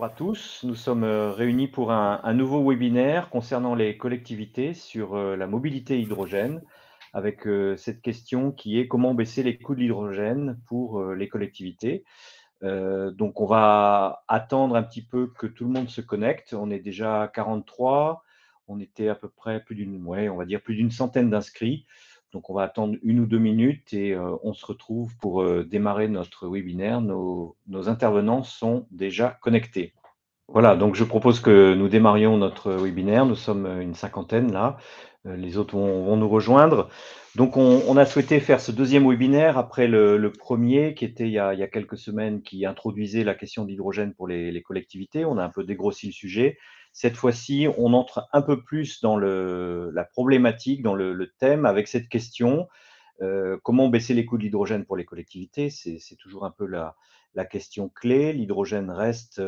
bonjour à tous. Nous sommes réunis pour un nouveau webinaire concernant les collectivités sur la mobilité hydrogène, avec cette question qui est comment baisser les coûts de l'hydrogène pour les collectivités. Donc on va attendre un petit peu que tout le monde se connecte. On est déjà 43, on était à peu près on va dire plus d'une centaine d'inscrits. Donc on va attendre 1 ou 2 minutes et on se retrouve pour démarrer notre webinaire. Nos intervenants sont déjà connectés. Voilà, donc je propose que nous démarrions notre webinaire. Nous sommes une cinquantaine là. Les autres vont nous rejoindre. Donc on a souhaité faire ce deuxième webinaire après le premier qui était il y a quelques semaines, qui introduisait la question de l'hydrogène pour les collectivités. On a un peu dégrossi le sujet. Cette fois-ci, on entre un peu plus dans la problématique, dans le thème, avec cette question. Comment baisser les coûts de l'hydrogène pour les collectivités? C'est toujours un peu la question clé. L'hydrogène reste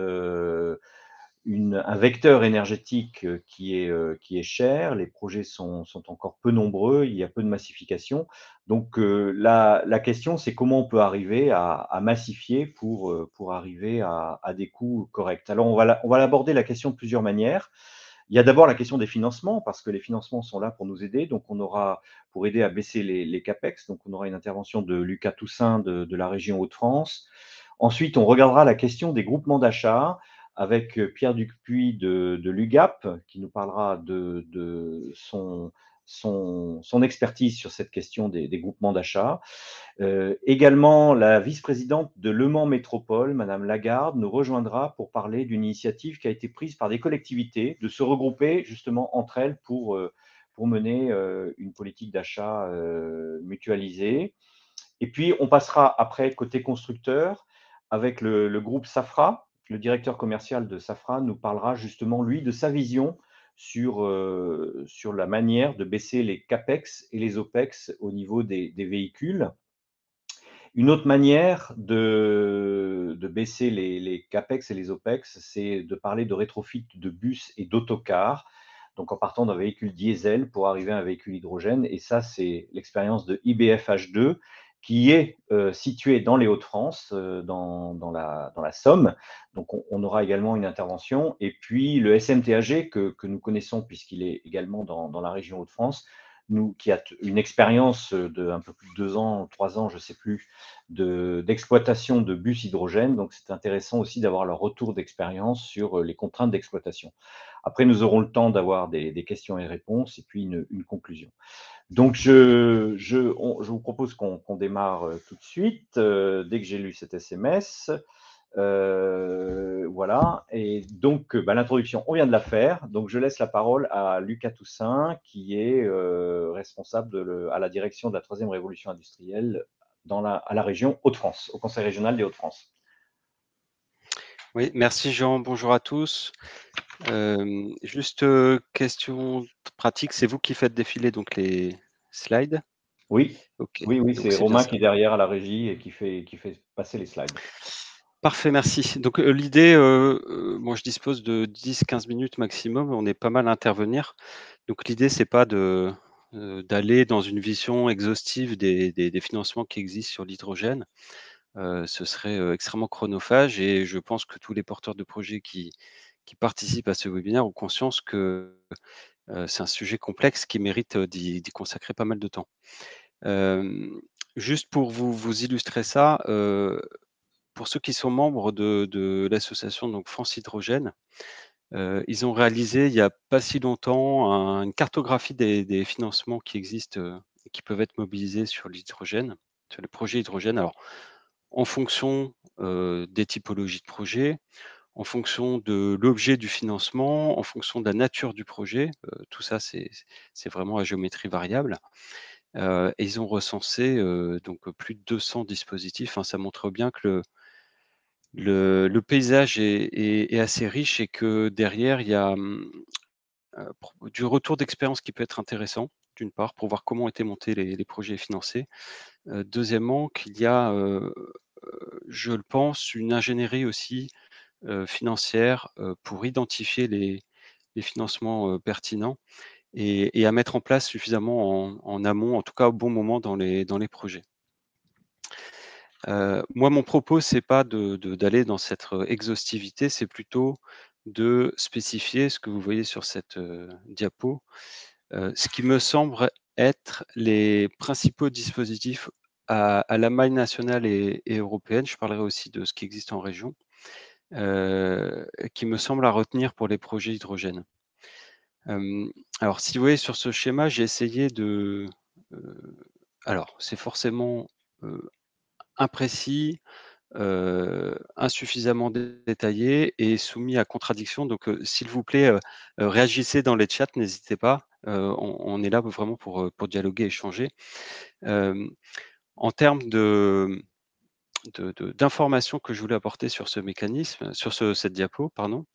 un vecteur énergétique qui est cher. Les projets sont encore peu nombreux, il y a peu de massification. Donc la question, c'est comment on peut arriver à massifier pour arriver à des coûts corrects. Alors on va l'aborder la question de plusieurs manières. Il y a d'abord la question des financements, parce que les financements sont là pour nous aider. Donc on aura, pour aider à baisser les CAPEX, donc on aura une intervention de Lucas Toussaint de la région Hauts-de-France. Ensuite, on regardera la question des groupements d'achat avec Pierre Dupuis de l'UGAP, qui nous parlera de son expertise sur cette question des groupements d'achat. Également, la vice-présidente de Le Mans Métropole, Madame Lagarde, nous rejoindra pour parler d'une initiative qui a été prise par des collectivités, de se regrouper justement entre elles pour mener une politique d'achat mutualisée. Et puis, on passera après côté constructeur avec le groupe Safra. Le directeur commercial de Safra nous parlera justement, lui, de sa vision sur la manière de baisser les CAPEX et les OPEX au niveau des véhicules. Une autre manière de baisser les CAPEX et les OPEX, c'est de parler de rétrofit de bus et d'autocars, donc en partant d'un véhicule diesel pour arriver à un véhicule hydrogène. Et ça, c'est l'expérience de IBF H2, qui est situé dans les Hauts-de-France, dans la Somme. Donc on aura également une intervention. Et puis le SMTAG, que nous connaissons puisqu'il est également dans la région Hauts-de-France, qui a une expérience de un peu plus de 2 ans, 3 ans, je ne sais plus, d'exploitation de bus hydrogène. Donc, c'est intéressant aussi d'avoir leur retour d'expérience sur les contraintes d'exploitation. Après, nous aurons le temps d'avoir des questions et réponses et puis une conclusion. Donc, je vous propose qu'on démarre tout de suite, dès que j'ai lu cet SMS. Voilà, et donc l'introduction, on vient de la faire. Donc, je laisse la parole à Lucas Toussaint, qui est responsable à la direction de la 3e révolution industrielle à la région Hauts-de-France, au Conseil régional des Hauts-de-France. Oui, merci Jean, bonjour à tous. Juste question pratique, c'est vous qui faites défiler donc les slides? Oui, Ok, oui, donc c'est c'est bien Romain ça. qui est derrière à la régie et qui fait passer les slides. Parfait, merci. Donc l'idée, moi je dispose de 10-15 minutes maximum, on est pas mal à intervenir. Donc l'idée, c'est pas d'aller dans une vision exhaustive des financements qui existent sur l'hydrogène. Ce serait extrêmement chronophage et je pense que tous les porteurs de projets qui participent à ce webinaire ont conscience que c'est un sujet complexe qui mérite d'y consacrer pas mal de temps. Juste pour vous illustrer ça, pour ceux qui sont membres de l'association donc France Hydrogène, ils ont réalisé il y a pas si longtemps une cartographie des financements qui existent et qui peuvent être mobilisés sur l'hydrogène, sur le projet hydrogène. Alors, en fonction des typologies de projets, en fonction de l'objet du financement, en fonction de la nature du projet, tout ça c'est vraiment à géométrie variable. Et ils ont recensé donc plus de 200 dispositifs. Hein, ça montre bien que le paysage est assez riche et que derrière il y a du retour d'expérience qui peut être intéressant, d'une part, pour voir comment ont été montés les projets financés. Deuxièmement, qu'il y a, je le pense, une ingénierie aussi financière pour identifier les financements pertinents et à mettre en place suffisamment en amont, en tout cas au bon moment dans les projets. Moi, mon propos, c'est pas d'aller dans cette, exhaustivité, c'est plutôt de spécifier ce que vous voyez sur cette, diapo, ce qui me semble être les principaux dispositifs à la maille nationale et européenne. Je parlerai aussi de ce qui existe en région, qui me semble à retenir pour les projets hydrogène. Alors si vous voyez sur ce schéma, j'ai essayé heu, alors c'est forcément, heu, imprécis, insuffisamment détaillé et soumis à contradiction. Donc, s'il vous plaît, réagissez dans les chats, n'hésitez pas. On est là vraiment pour dialoguer, échanger. Hem, En termes d'informations que je voulais apporter sur ce mécanisme, sur cette diapo, pardon,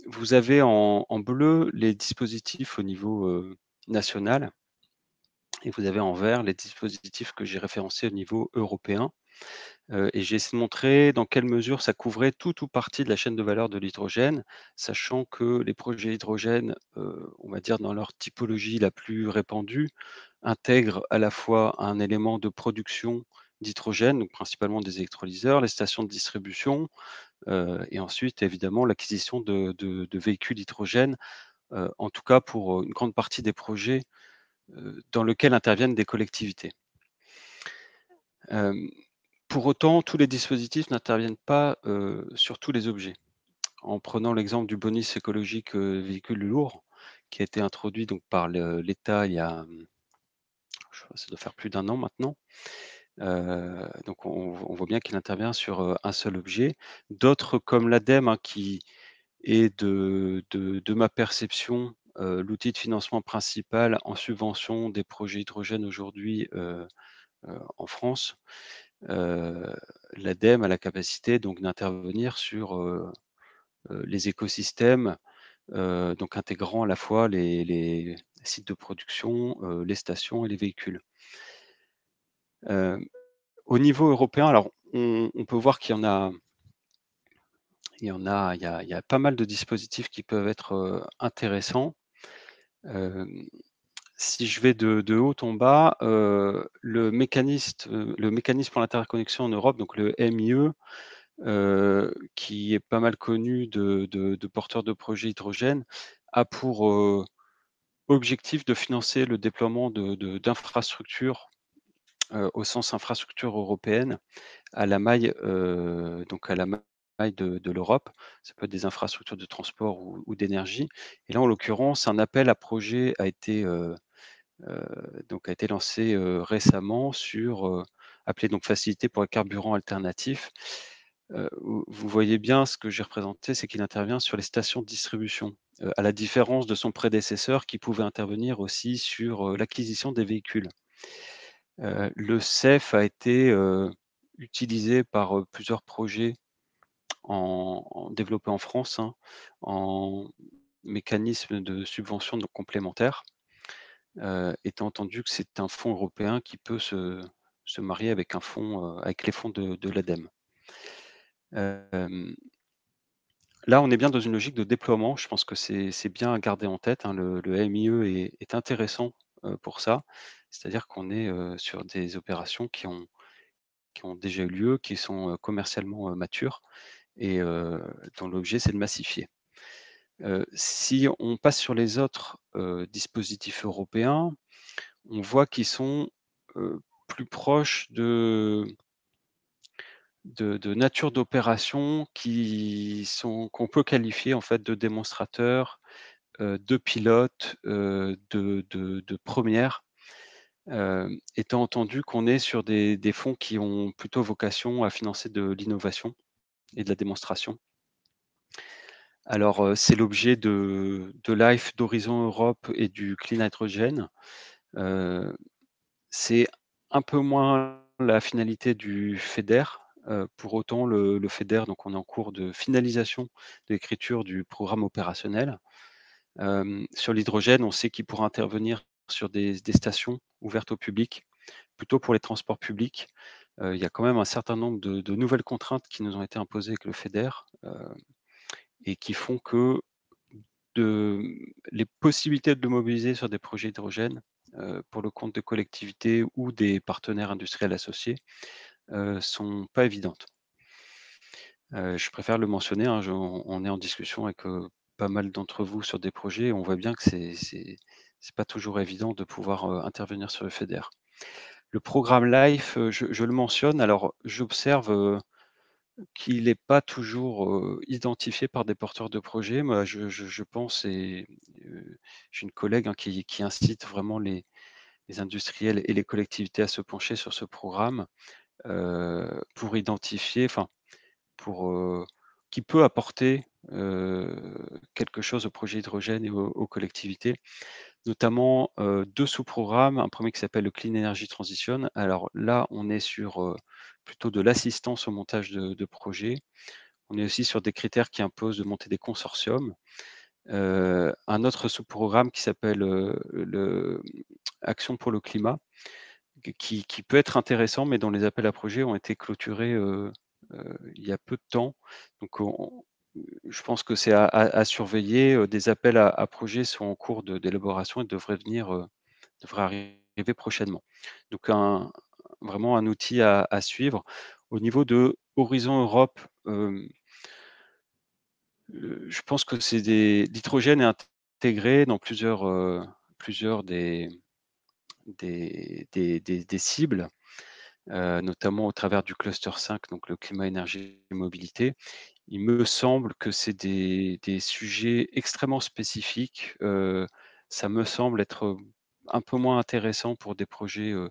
vous avez en bleu les dispositifs au niveau, national, et vous avez en vert les dispositifs que j'ai référencés au niveau européen. Et j'ai essayé de montrer dans quelle mesure ça couvrait tout ou partie de la chaîne de valeur de l'hydrogène, sachant que les projets hydrogène, on va dire dans leur typologie la plus répandue, intègrent à la fois un élément de production d'hydrogène, donc principalement des électrolyseurs, les stations de distribution, et ensuite évidemment l'acquisition de véhicules hydrogène, en tout cas pour, une grande partie des projets, dans lequel interviennent des collectivités. Hem Pour autant, tous les dispositifs n'interviennent pas, sur tous les objets. En prenant l'exemple du bonus écologique, véhicule lourd, qui a été introduit donc par l'État il y a, je crois ça doit faire plus d'un an maintenant. Donc on voit bien qu'il intervient sur, un seul objet. D'autres comme l'ADEME, hein, qui est de ma perception, l'outil de financement principal en subvention des projets hydrogène aujourd'hui, en France. Heu, L'ADEME a la capacité donc d'intervenir sur, les écosystèmes, donc intégrant à la fois les sites de production, les stations et les véhicules. Heu, Au niveau européen, alors on peut voir qu'il y en a il y a pas mal de dispositifs qui peuvent être, intéressants. Hem, Si je vais de haut en bas, le mécanisme pour l'interconnexion en Europe, donc le MIE, qui est pas mal connu de porteurs de projets hydrogène, a pour, objectif de financer le déploiement d'infrastructures, au sens infrastructure européenne, à la maille, donc à la maille de l'Europe. Ça peut être des infrastructures de transport ou d'énergie, et là, en l'occurrence, un appel à projets heu, a été lancé, récemment sur, appelé donc Facilité pour les carburants alternatifs. Vous voyez bien ce que j'ai représenté, c'est qu'il intervient sur les stations de distribution, à la différence de son prédécesseur qui pouvait intervenir aussi sur, l'acquisition des véhicules. Le CEF a été, utilisé par, plusieurs projets développés en France, hein, en mécanisme de subvention donc complémentaire, étant entendu que c'est un fonds européen qui peut se marier avec un fonds, avec les fonds de l'ADEME. Hem Là, on est bien dans une logique de déploiement. Je pense que c'est bien à garder en tête, hein. Le MIE est intéressant, pour ça. C'est-à-dire qu'on est, sur des opérations qui ont déjà eu lieu, qui sont, commercialement, matures, et dont l'objet, c'est de massifier. Si on passe sur les autres, dispositifs européens, on voit qu'ils sont, plus proches de nature d'opérations qu'on peut qualifier en fait de démonstrateurs, de pilotes, de premières, étant entendu qu'on est sur des fonds qui ont plutôt vocation à financer de l'innovation et de la démonstration. Alors, c'est l'objet de l'AIF, d'Horizon Europe et du Clean Hydrogen. Heu, c'est un peu moins la finalité du FEDER. Pour autant, le FEDER, donc on est en cours de finalisation de l'écriture du programme opérationnel. Sur l'hydrogène, on sait qu'il pourra intervenir sur des stations ouvertes au public, plutôt pour les transports publics. Il y a quand même un certain nombre de nouvelles contraintes qui nous ont été imposées avec le FEDER, et qui font que de les possibilités de le mobiliser sur des projets hydrogène, pour le compte de collectivités ou des partenaires industriels associés, sont pas évidentes. Je préfère le mentionner, hein, on est en discussion avec, pas mal d'entre vous sur des projets et on voit bien que c'est pas toujours évident de pouvoir, intervenir sur le FEDER. Le programme LIFE, je le mentionne, alors j'observe, qu'il n'est pas toujours, identifié par des porteurs de projets. Moi, je pense et j'ai une collègue, hein, qui incite vraiment les industriels et les collectivités à se pencher sur ce programme, pour identifier enfin, pour, qui peut apporter, quelque chose au projet hydrogène et aux collectivités. Notamment, 2 sous-programmes, un premier qui s'appelle le Clean Energy Transition. Alors là, on est sur, plutôt de l'assistance au montage de projets. On est aussi sur des critères qui imposent de monter des consortiums. Un autre sous-programme qui s'appelle, le Action pour le climat, qui peut être intéressant, mais dont les appels à projets ont été clôturés, il y a peu de temps. Donc je pense que c'est à surveiller, des appels à projets sont en cours d'élaboration et devraient arriver prochainement. Donc vraiment un outil à suivre. Au niveau de Horizon Europe, je pense que l'hydrogène est intégré dans plusieurs des cibles, notamment au travers du cluster 5, donc le climat, énergie et mobilité. Il me semble que c'est des sujets extrêmement spécifiques. Ça me semble être un peu moins intéressant pour des projets, heu,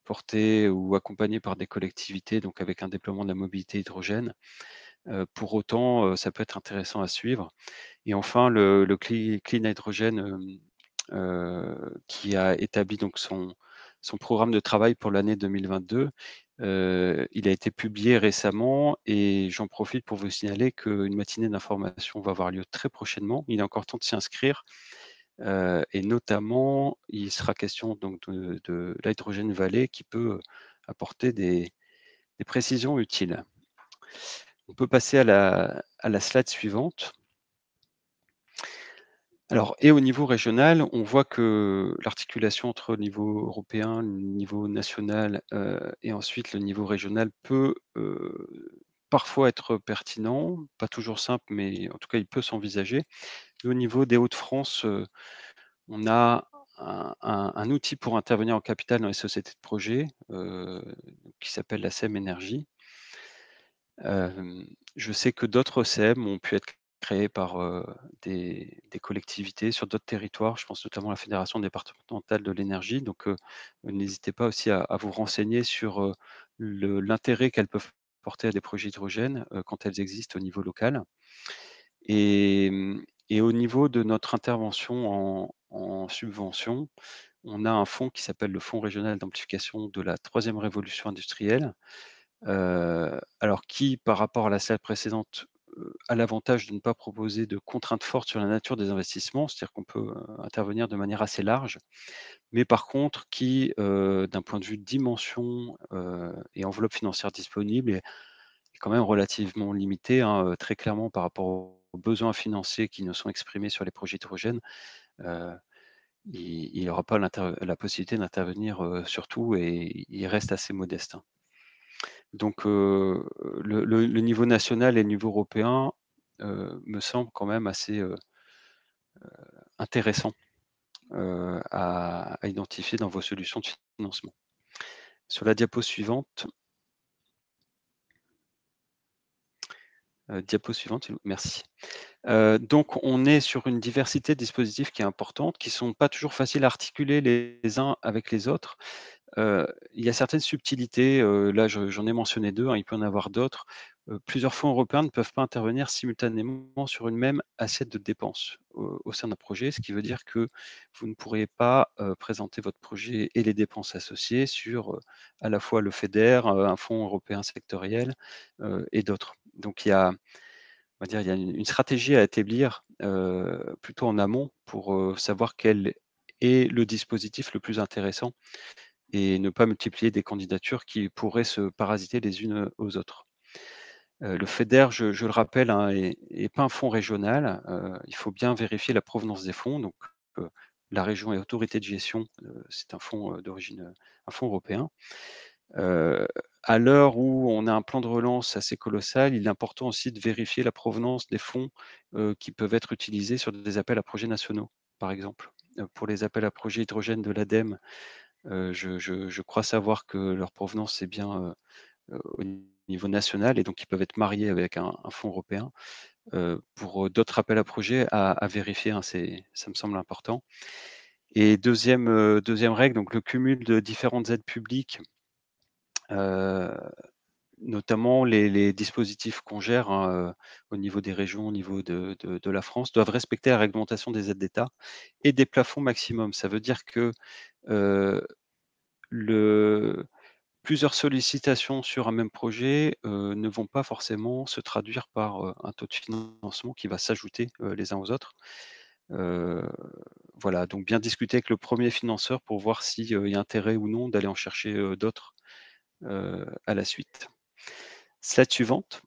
portés ou accompagnés par des collectivités, donc avec un déploiement de la mobilité hydrogène. Pour autant, ça peut être intéressant à suivre. Et enfin le Clean Hydrogen, qui a établi donc son programme de travail pour l'année 2022. Il a été publié récemment et j'en profite pour vous signaler qu'une matinée d'information va avoir lieu très prochainement. Il est encore temps de s'y inscrire, et notamment, il sera question donc de l'hydrogène valley qui peut apporter des précisions utiles. On peut passer à la slide suivante. Alors et au niveau régional, on voit que l'articulation entre le niveau européen, le niveau national, et ensuite le niveau régional peut, parfois être pertinent, pas toujours simple, mais en tout cas il peut s'envisager. Et au niveau des Hauts-de-France, on a un outil pour intervenir en capital dans les sociétés de projet, qui s'appelle la SEM Énergie. Je sais que d'autres CEM ont pu être créés par, des collectivités sur d'autres territoires. Je pense notamment à la Fédération départementale de l'énergie. Donc, n'hésitez pas aussi à vous renseigner sur, l'intérêt qu'elles peuvent porter à des projets hydrogène, quand elles existent au niveau local. Et au niveau de notre intervention en subvention, on a un fonds qui s'appelle le Fonds régional d'amplification de la troisième révolution industrielle. Alors qui, par rapport à la slide précédente, a l'avantage de ne pas proposer de contraintes fortes sur la nature des investissements, c'est-à-dire qu'on peut, intervenir de manière assez large. Mais par contre qui, d'un point de vue dimension, et enveloppe financière disponible est quand même relativement limité, hein, très clairement par rapport aux besoins financiers qui nous sont exprimés sur les projets hydrogènes, heu, il aura pas la possibilité d'intervenir, sur tout et il reste assez modeste, hein. Donc, le niveau national et le niveau européen, me semble quand même assez, intéressant, à identifier dans vos solutions de financement. Sur la diapo suivante, s'il vous merci. Donc on est sur une diversité de dispositifs qui est importante, qui sont pas toujours faciles à articuler les uns avec les autres. Il y a certaines subtilités, là j'en ai mentionné 2, hein, il peut y en avoir d'autres. Plusieurs fonds européens ne peuvent pas intervenir simultanément sur une même assiette de dépenses au sein d'un projet, ce qui veut dire que vous ne pourrez pas, présenter votre projet et les dépenses associées sur, à la fois le FEDER, un fonds européen sectoriel, et d'autres. Donc on va dire, il y a une stratégie à établir, plutôt en amont pour, savoir quel est le dispositif le plus intéressant et ne pas multiplier des candidatures qui pourraient se parasiter les unes aux autres. Le FEDER, je le rappelle, hein, est pas un fonds régional. Il faut bien vérifier la provenance des fonds. Donc, heu, la région et autorité de gestion, c'est un fonds, d'origine, un fonds européen. À l'heure où on a un plan de relance assez colossal, il est important aussi de vérifier la provenance des fonds qui peuvent être utilisés sur des appels à projets nationaux, par exemple. Pour les appels à projets hydrogène de l'ADEME, je crois savoir que leur provenance est bien au niveau national et donc ils peuvent être mariés avec un fonds européen. Pour d'autres appels à projets à vérifier, hein, ça me semble important. Et deuxième règle, donc le cumul de différentes aides publiques, notamment les dispositifs qu'on gère, hein, au niveau des régions, au niveau de la France, doivent respecter la réglementation des aides d'État et des plafonds maximum. Ça veut dire que, heu, le plusieurs sollicitations sur un même projet, ne vont pas forcément se traduire par, un taux de financement qui va s'ajouter, les uns aux autres. Heu, voilà, donc bien discuter avec le premier financeur pour voir s'il y a intérêt ou non d'aller en chercher, d'autres, à la suite. Slide suivante.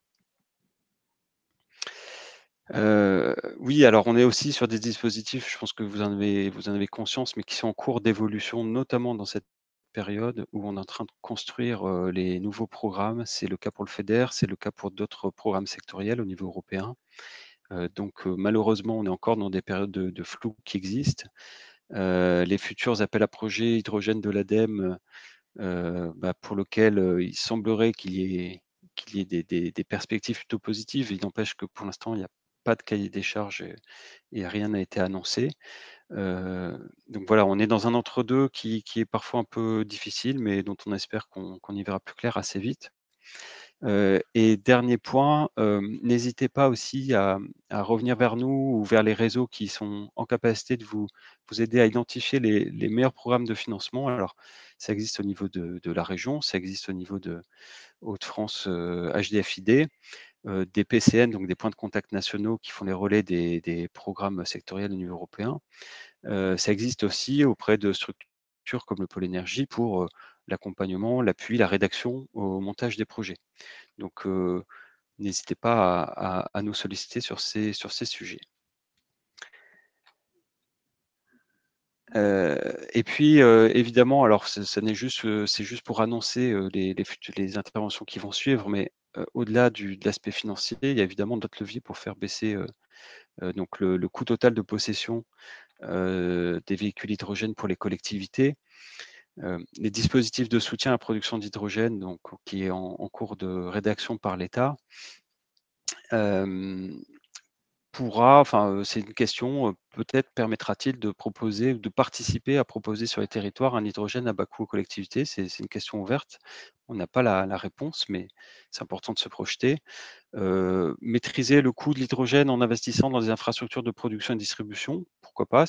Oui, alors on est aussi sur des dispositifs, je pense que vous en avez conscience, mais qui sont en cours d'évolution, notamment dans cette période où on est en train de construire, les nouveaux programmes. C'est le cas pour le FEDER, c'est le cas pour d'autres programmes sectoriels au niveau européen. Donc malheureusement, on est encore dans des périodes de flou qui existent. Les futurs appels à projets hydrogène de l'ADEME, pour lequel, il semblerait qu'il y ait des perspectives plutôt positives. Il n'empêche que pour l'instant, il n'y a pas de cahier des charges et rien n'a été annoncé. Donc voilà, on est dans un entre-deux qui est parfois un peu difficile, mais dont on espère qu'on y verra plus clair assez vite. Et dernier point, n'hésitez pas aussi à revenir vers nous ou vers les réseaux qui sont en capacité de vous aider à identifier les meilleurs programmes de financement. Alors, ça existe au niveau de la région, ça existe au niveau de Hauts-de-France, HDFiD, des PCN, donc des points de contact nationaux qui font les relais des programmes sectoriels au niveau européen. Ça existe aussi auprès de structures comme le pôle énergie pour, l'accompagnement, l'appui, la rédaction au montage des projets. Donc, n'hésitez pas à nous solliciter sur ces sujets. Et puis, évidemment, alors ça n'est juste, c'est juste pour annoncer, les interventions qui vont suivre, mais, au-delà de l'aspect financier, il y a évidemment d'autres leviers pour faire baisser, donc le coût total de possession, des véhicules hydrogène pour les collectivités. Les dispositifs de soutien à la production d'hydrogène, donc qui est en cours de rédaction par l'État. Hem c'est une question, peut-être permettra-t-il de proposer ou de participer à proposer sur les territoires un hydrogène à bas coût aux collectivités? C'est une question ouverte. On n'a pas la réponse, mais c'est important de se projeter. Maîtriser le coût de l'hydrogène en investissant dans des infrastructures de production et de distribution, pourquoi pas?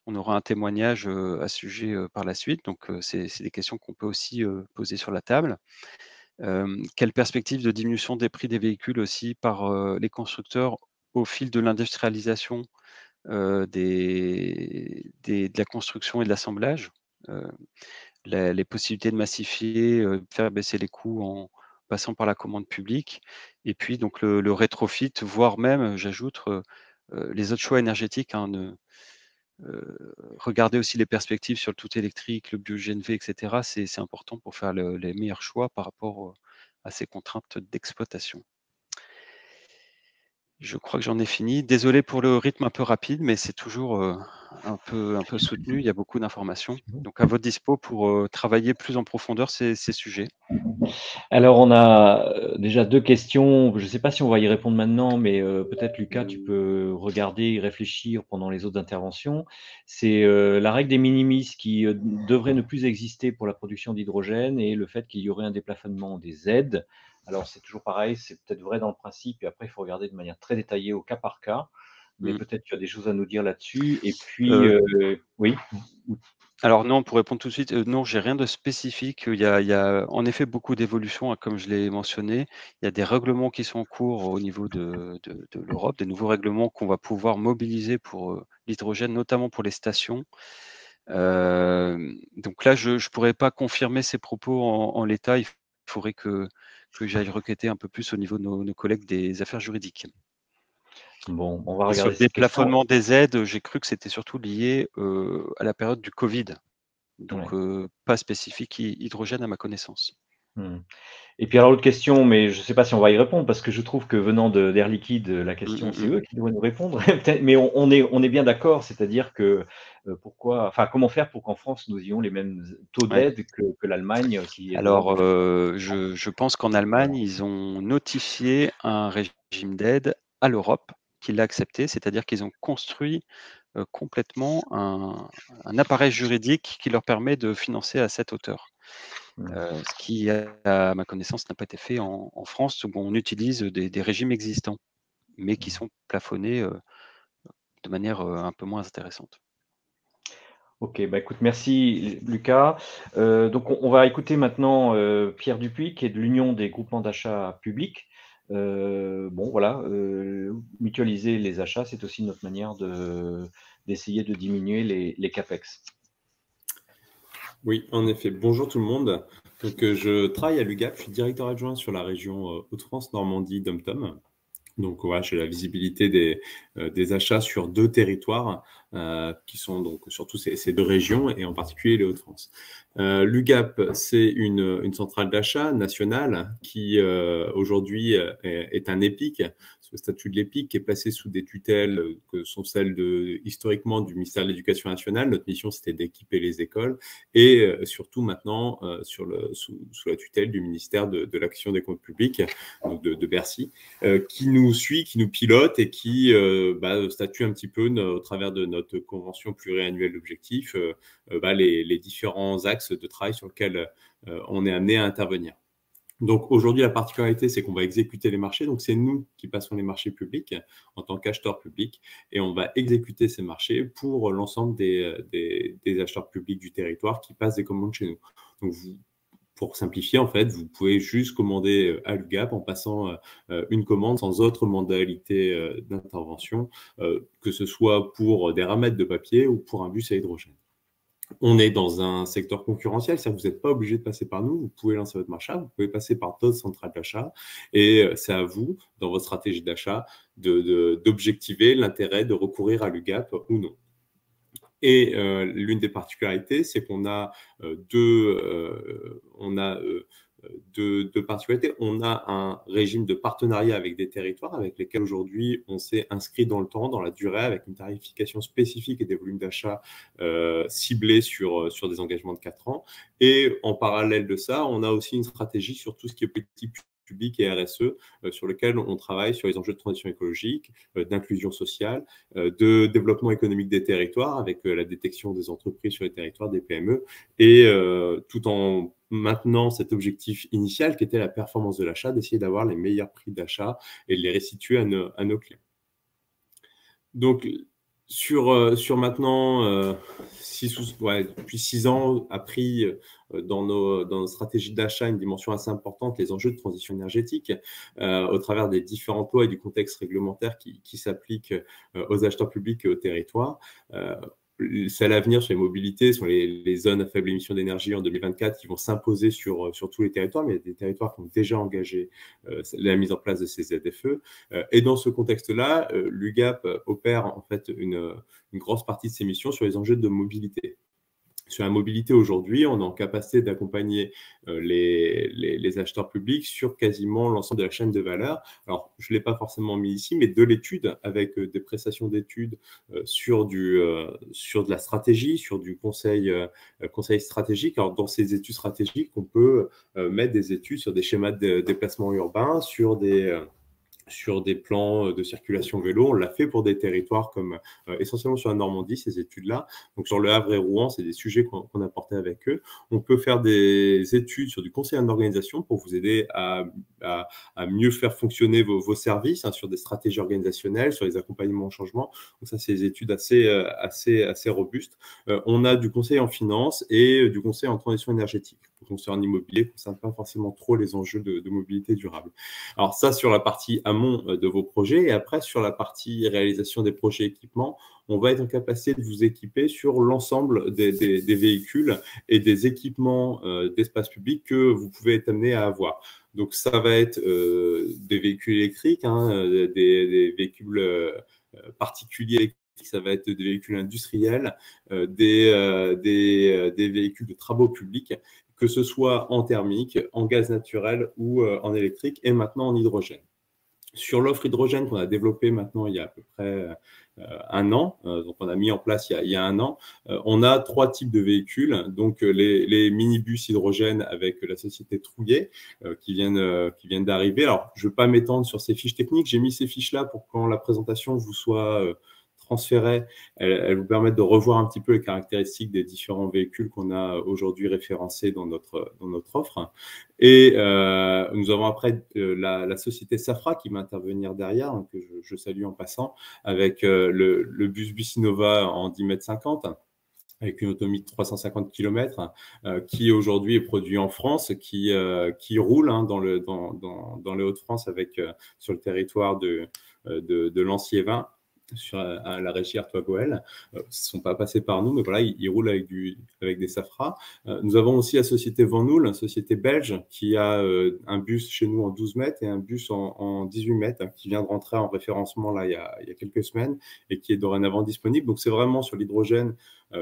On aura un témoignage, à ce sujet, par la suite, donc c'est des questions qu'on peut aussi, poser sur la table. Quelle perspective de diminution des prix des véhicules aussi par, les constructeurs au fil de l'industrialisation, de la construction et de l'assemblage? Heu, les possibilités de massifier, de faire baisser les coûts en passant par la commande publique et puis donc le rétrofit, voire même, j'ajoute, les autres choix énergétiques, hein, regarder aussi les perspectives sur le tout électrique, le biogène V et cetera, c'est important pour faire les meilleurs choix par rapport, à ces contraintes d'exploitation. Je crois que j'en ai fini. Désolé pour le rythme un peu rapide, mais c'est toujours, un peu soutenu. Il y a beaucoup d'informations. Donc à votre dispo pour, travailler plus en profondeur ces sujets. Alors on a, déjà 2 questions. Je ne sais pas si on va y répondre maintenant, mais peut-être Lucas, tu peux regarder, y réfléchir pendant les autres interventions. C'est, la règle des minimis qui, devrait ne plus exister pour la production d'hydrogène et le fait qu'il y aurait un déplafonnement des aides. Alors c'est toujours pareil, c'est peut-être vrai dans le principe et après il faut regarder de manière très détaillée au cas par cas, mais Mmh. peut-être tu as des choses à nous dire là-dessus et puis, Heu, oui? alors non, pour répondre tout de suite, non, j'ai rien de spécifique. Il y a en effet beaucoup d'évolutions, hein, comme je l'ai mentionné. Il y a des règlements qui sont en cours au niveau de l'Europe, des nouveaux règlements qu'on va pouvoir mobiliser pour, l'hydrogène, notamment pour les stations. Donc là, je ne pourrais pas confirmer ces propos en l'état. Il faudrait que j'aille requêter un peu plus au niveau de nos collègues des affaires juridiques. Bon, on va Et sur regarder le cette question. déplafonnement des aides, j'ai cru que c'était surtout lié, à la période du covid. Donc, Ouais. pas spécifique hydrogène à ma connaissance. Mmh. Et puis alors l'autre question, mais je ne sais pas si on va y répondre parce que je trouve que venant de d'Air Liquide, la Mmh, question, mmh c'est mh. eux qui doivent nous répondre peut-être, mais on est bien d'accord, c'est-à-dire que, pourquoi enfin, comment faire pour qu'en France, nous ayons les mêmes taux Ouais. d'aide que l'Allemagne, qui est de l'ordre Alors, de 40. je pense qu'en Allemagne, ils ont notifié un régime d'aide à l'Europe qui l'a accepté, c'est-à-dire qu'ils ont construit, complètement un appareil juridique qui leur permet de financer à cette hauteur. Mmh. Ce qui, à ma connaissance, n'a pas été fait en France où on utilise des régimes existants, mais qui Mmh. sont plafonnés, de manière, un peu moins intéressante. OK, bah, écoute, merci Lucas. Donc on va écouter maintenant, Pierre Dupuis, qui est de l'Union des groupements d'achats publics. Bon voilà, mutualiser les achats, c'est aussi notre manière d'essayer de diminuer les CAPEX. Oui, en effet. Bonjour tout le monde. Donc, je travaille à l'UGAP, je suis directeur adjoint sur la région Hauts-de-France, Normandie, DOM-TOM. Donc, voilà, j'ai la visibilité des achats sur 2 territoires qui sont donc surtout ces 2 régions et en particulier les Hauts-de-France. L'UGAP, c'est une centrale d'achat nationale qui aujourd'hui est un EPIC, le statut de l'EPIC qui est placé sous des tutelles que sont celles historiquement du ministère de l'Éducation nationale. Notre mission, c'était d'équiper les écoles et surtout maintenant sous la tutelle du ministère de l'Action des comptes publics, donc de Bercy, qui nous suit, qui nous pilote et qui statue un petit peu au travers de notre convention pluriannuelle d'objectifs les différents axes de travail sur lesquels on est amené à intervenir. Donc aujourd'hui, la particularité, c'est qu'on va exécuter les marchés. Donc c'est nous qui passons les marchés publics en tant qu'acheteurs publics et on va exécuter ces marchés pour l'ensemble des acheteurs publics du territoire qui passent des commandes chez nous. Donc pour simplifier, en fait, vous pouvez juste commander à l'UGAP en passant une commande sans autre modalité d'intervention, que ce soit pour des ramettes de papier ou pour un bus à hydrogène. On est dans un secteur concurrentiel, c'est-à-dire que vous n'êtes pas obligé de passer par nous, vous pouvez lancer votre marché, vous pouvez passer par d'autres centrales d'achat et c'est à vous, dans votre stratégie d'achat, d'objectiver l'intérêt de recourir à l'UGAP ou non. Et l'une des particularités, c'est qu'on a deux particularités. On a un régime de partenariat avec des territoires avec lesquels aujourd'hui on s'est inscrit dans le temps, dans la durée, avec une tarification spécifique et des volumes d'achat ciblés sur des engagements de 4 ans. Et en parallèle de ça, on a aussi une stratégie sur tout ce qui est politique public et RSE, sur lequel on travaille sur les enjeux de transition écologique, d'inclusion sociale, de développement économique des territoires, avec la détection des entreprises sur les territoires, des PME, et tout en maintenant cet objectif initial qui était la performance de l'achat, d'essayer d'avoir les meilleurs prix d'achat et de les restituer à nos clients. Donc, sur maintenant, depuis 6 ans, a pris dans nos stratégies d'achat une dimension assez importante, les enjeux de transition énergétique, au travers des différentes lois et du contexte réglementaire qui s'appliquent aux acheteurs publics et aux territoires. C'est à l'avenir sur les mobilités, sur les zones à faible émission d'énergie en 2024 qui vont s'imposer sur tous les territoires, mais il y a des territoires qui ont déjà engagé la mise en place de ces ZFE. Et dans ce contexte-là, l'UGAP opère en fait une grosse partie de ses missions sur les enjeux de mobilité. Sur la mobilité aujourd'hui, on est en capacité d'accompagner les acheteurs publics sur quasiment l'ensemble de la chaîne de valeur. Alors, je ne l'ai pas forcément mis ici, mais de l'étude avec des prestations d'études sur de la stratégie, sur du conseil stratégique. Alors, dans ces études stratégiques, on peut mettre des études sur des schémas de déplacement urbain, sur des plans de circulation vélo. On l'a fait pour des territoires comme essentiellement sur la Normandie, ces études-là. Donc sur le Havre et Rouen, c'est des sujets qu'on a portés avec eux. On peut faire des études sur du conseil en organisation pour vous aider à mieux faire fonctionner vos services, sur des stratégies organisationnelles, sur les accompagnements au changement. Donc ça, c'est des études assez robustes. On a du conseil en finance et du conseil en transition énergétique. Le conseil en immobilier ne concerne pas forcément trop les enjeux de mobilité durable. Alors ça, sur la partie amont de vos projets. Et après, sur la partie réalisation des projets équipements, on va être en capacité de vous équiper sur l'ensemble des véhicules et des équipements d'espace public que vous pouvez être amené à avoir. Donc, ça va être des véhicules électriques, des véhicules particuliers Ça va être des véhicules industriels, des véhicules de travaux publics, que ce soit en thermique, en gaz naturel ou en électrique, et maintenant en hydrogène. Sur l'offre hydrogène qu'on a développée maintenant il y a à peu près un an, donc on a mis en place il y a un an, on a 3 types de véhicules, donc les minibus hydrogène avec la société Trouillet qui viennent d'arriver. Alors, je ne veux pas m'étendre sur ces fiches techniques, j'ai mis ces fiches-là pour quand la présentation vous soit transférées, elles vous permettent de revoir un petit peu les caractéristiques des différents véhicules qu'on a aujourd'hui référencés dans notre offre. Et nous avons après la société Safra qui va intervenir derrière, que je salue en passant, avec le bus Businova en 10,50 m, avec une autonomie de 350 km, qui aujourd'hui est produit en France, qui roule dans les Hauts-de-France sur le territoire de Lanciévin, sur la régie Artois-Gohelle. Ils ne sont pas passés par nous, mais voilà, ils roulent avec des Safra. Nous avons aussi la société Van Oel, une société belge, qui a un bus chez nous en 12 mètres et un bus en 18 mètres, qui vient de rentrer en référencement là, il y a quelques semaines et qui est dorénavant disponible. Donc, c'est vraiment sur l'hydrogène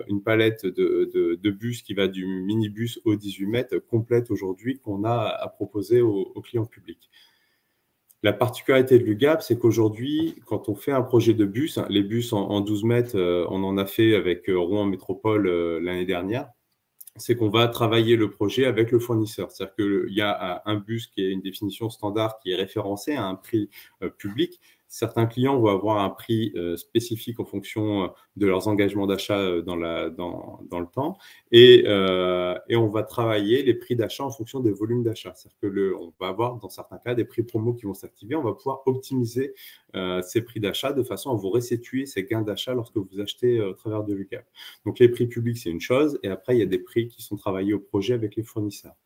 une palette de bus qui va du minibus au 18 mètres complète aujourd'hui qu'on a à proposer aux clients publics. La particularité de l'UGAP, c'est qu'aujourd'hui, quand on fait un projet de bus, les bus en 12 mètres, on en a fait avec Rouen Métropole l'année dernière, c'est qu'on va travailler le projet avec le fournisseur. C'est-à-dire qu'il y a un bus qui est une définition standard qui est référencée à un prix public. Certains clients vont avoir un prix spécifique en fonction de leurs engagements d'achat dans le temps. Et on va travailler les prix d'achat en fonction des volumes d'achat. C'est-à-dire qu'on va avoir, dans certains cas, des prix promos qui vont s'activer. On va pouvoir optimiser ces prix d'achat de façon à vous restituer ces gains d'achat lorsque vous achetez au travers de l'UGAP. Donc, les prix publics, c'est une chose. Et après, il y a des prix qui sont travaillés au projet avec les fournisseurs.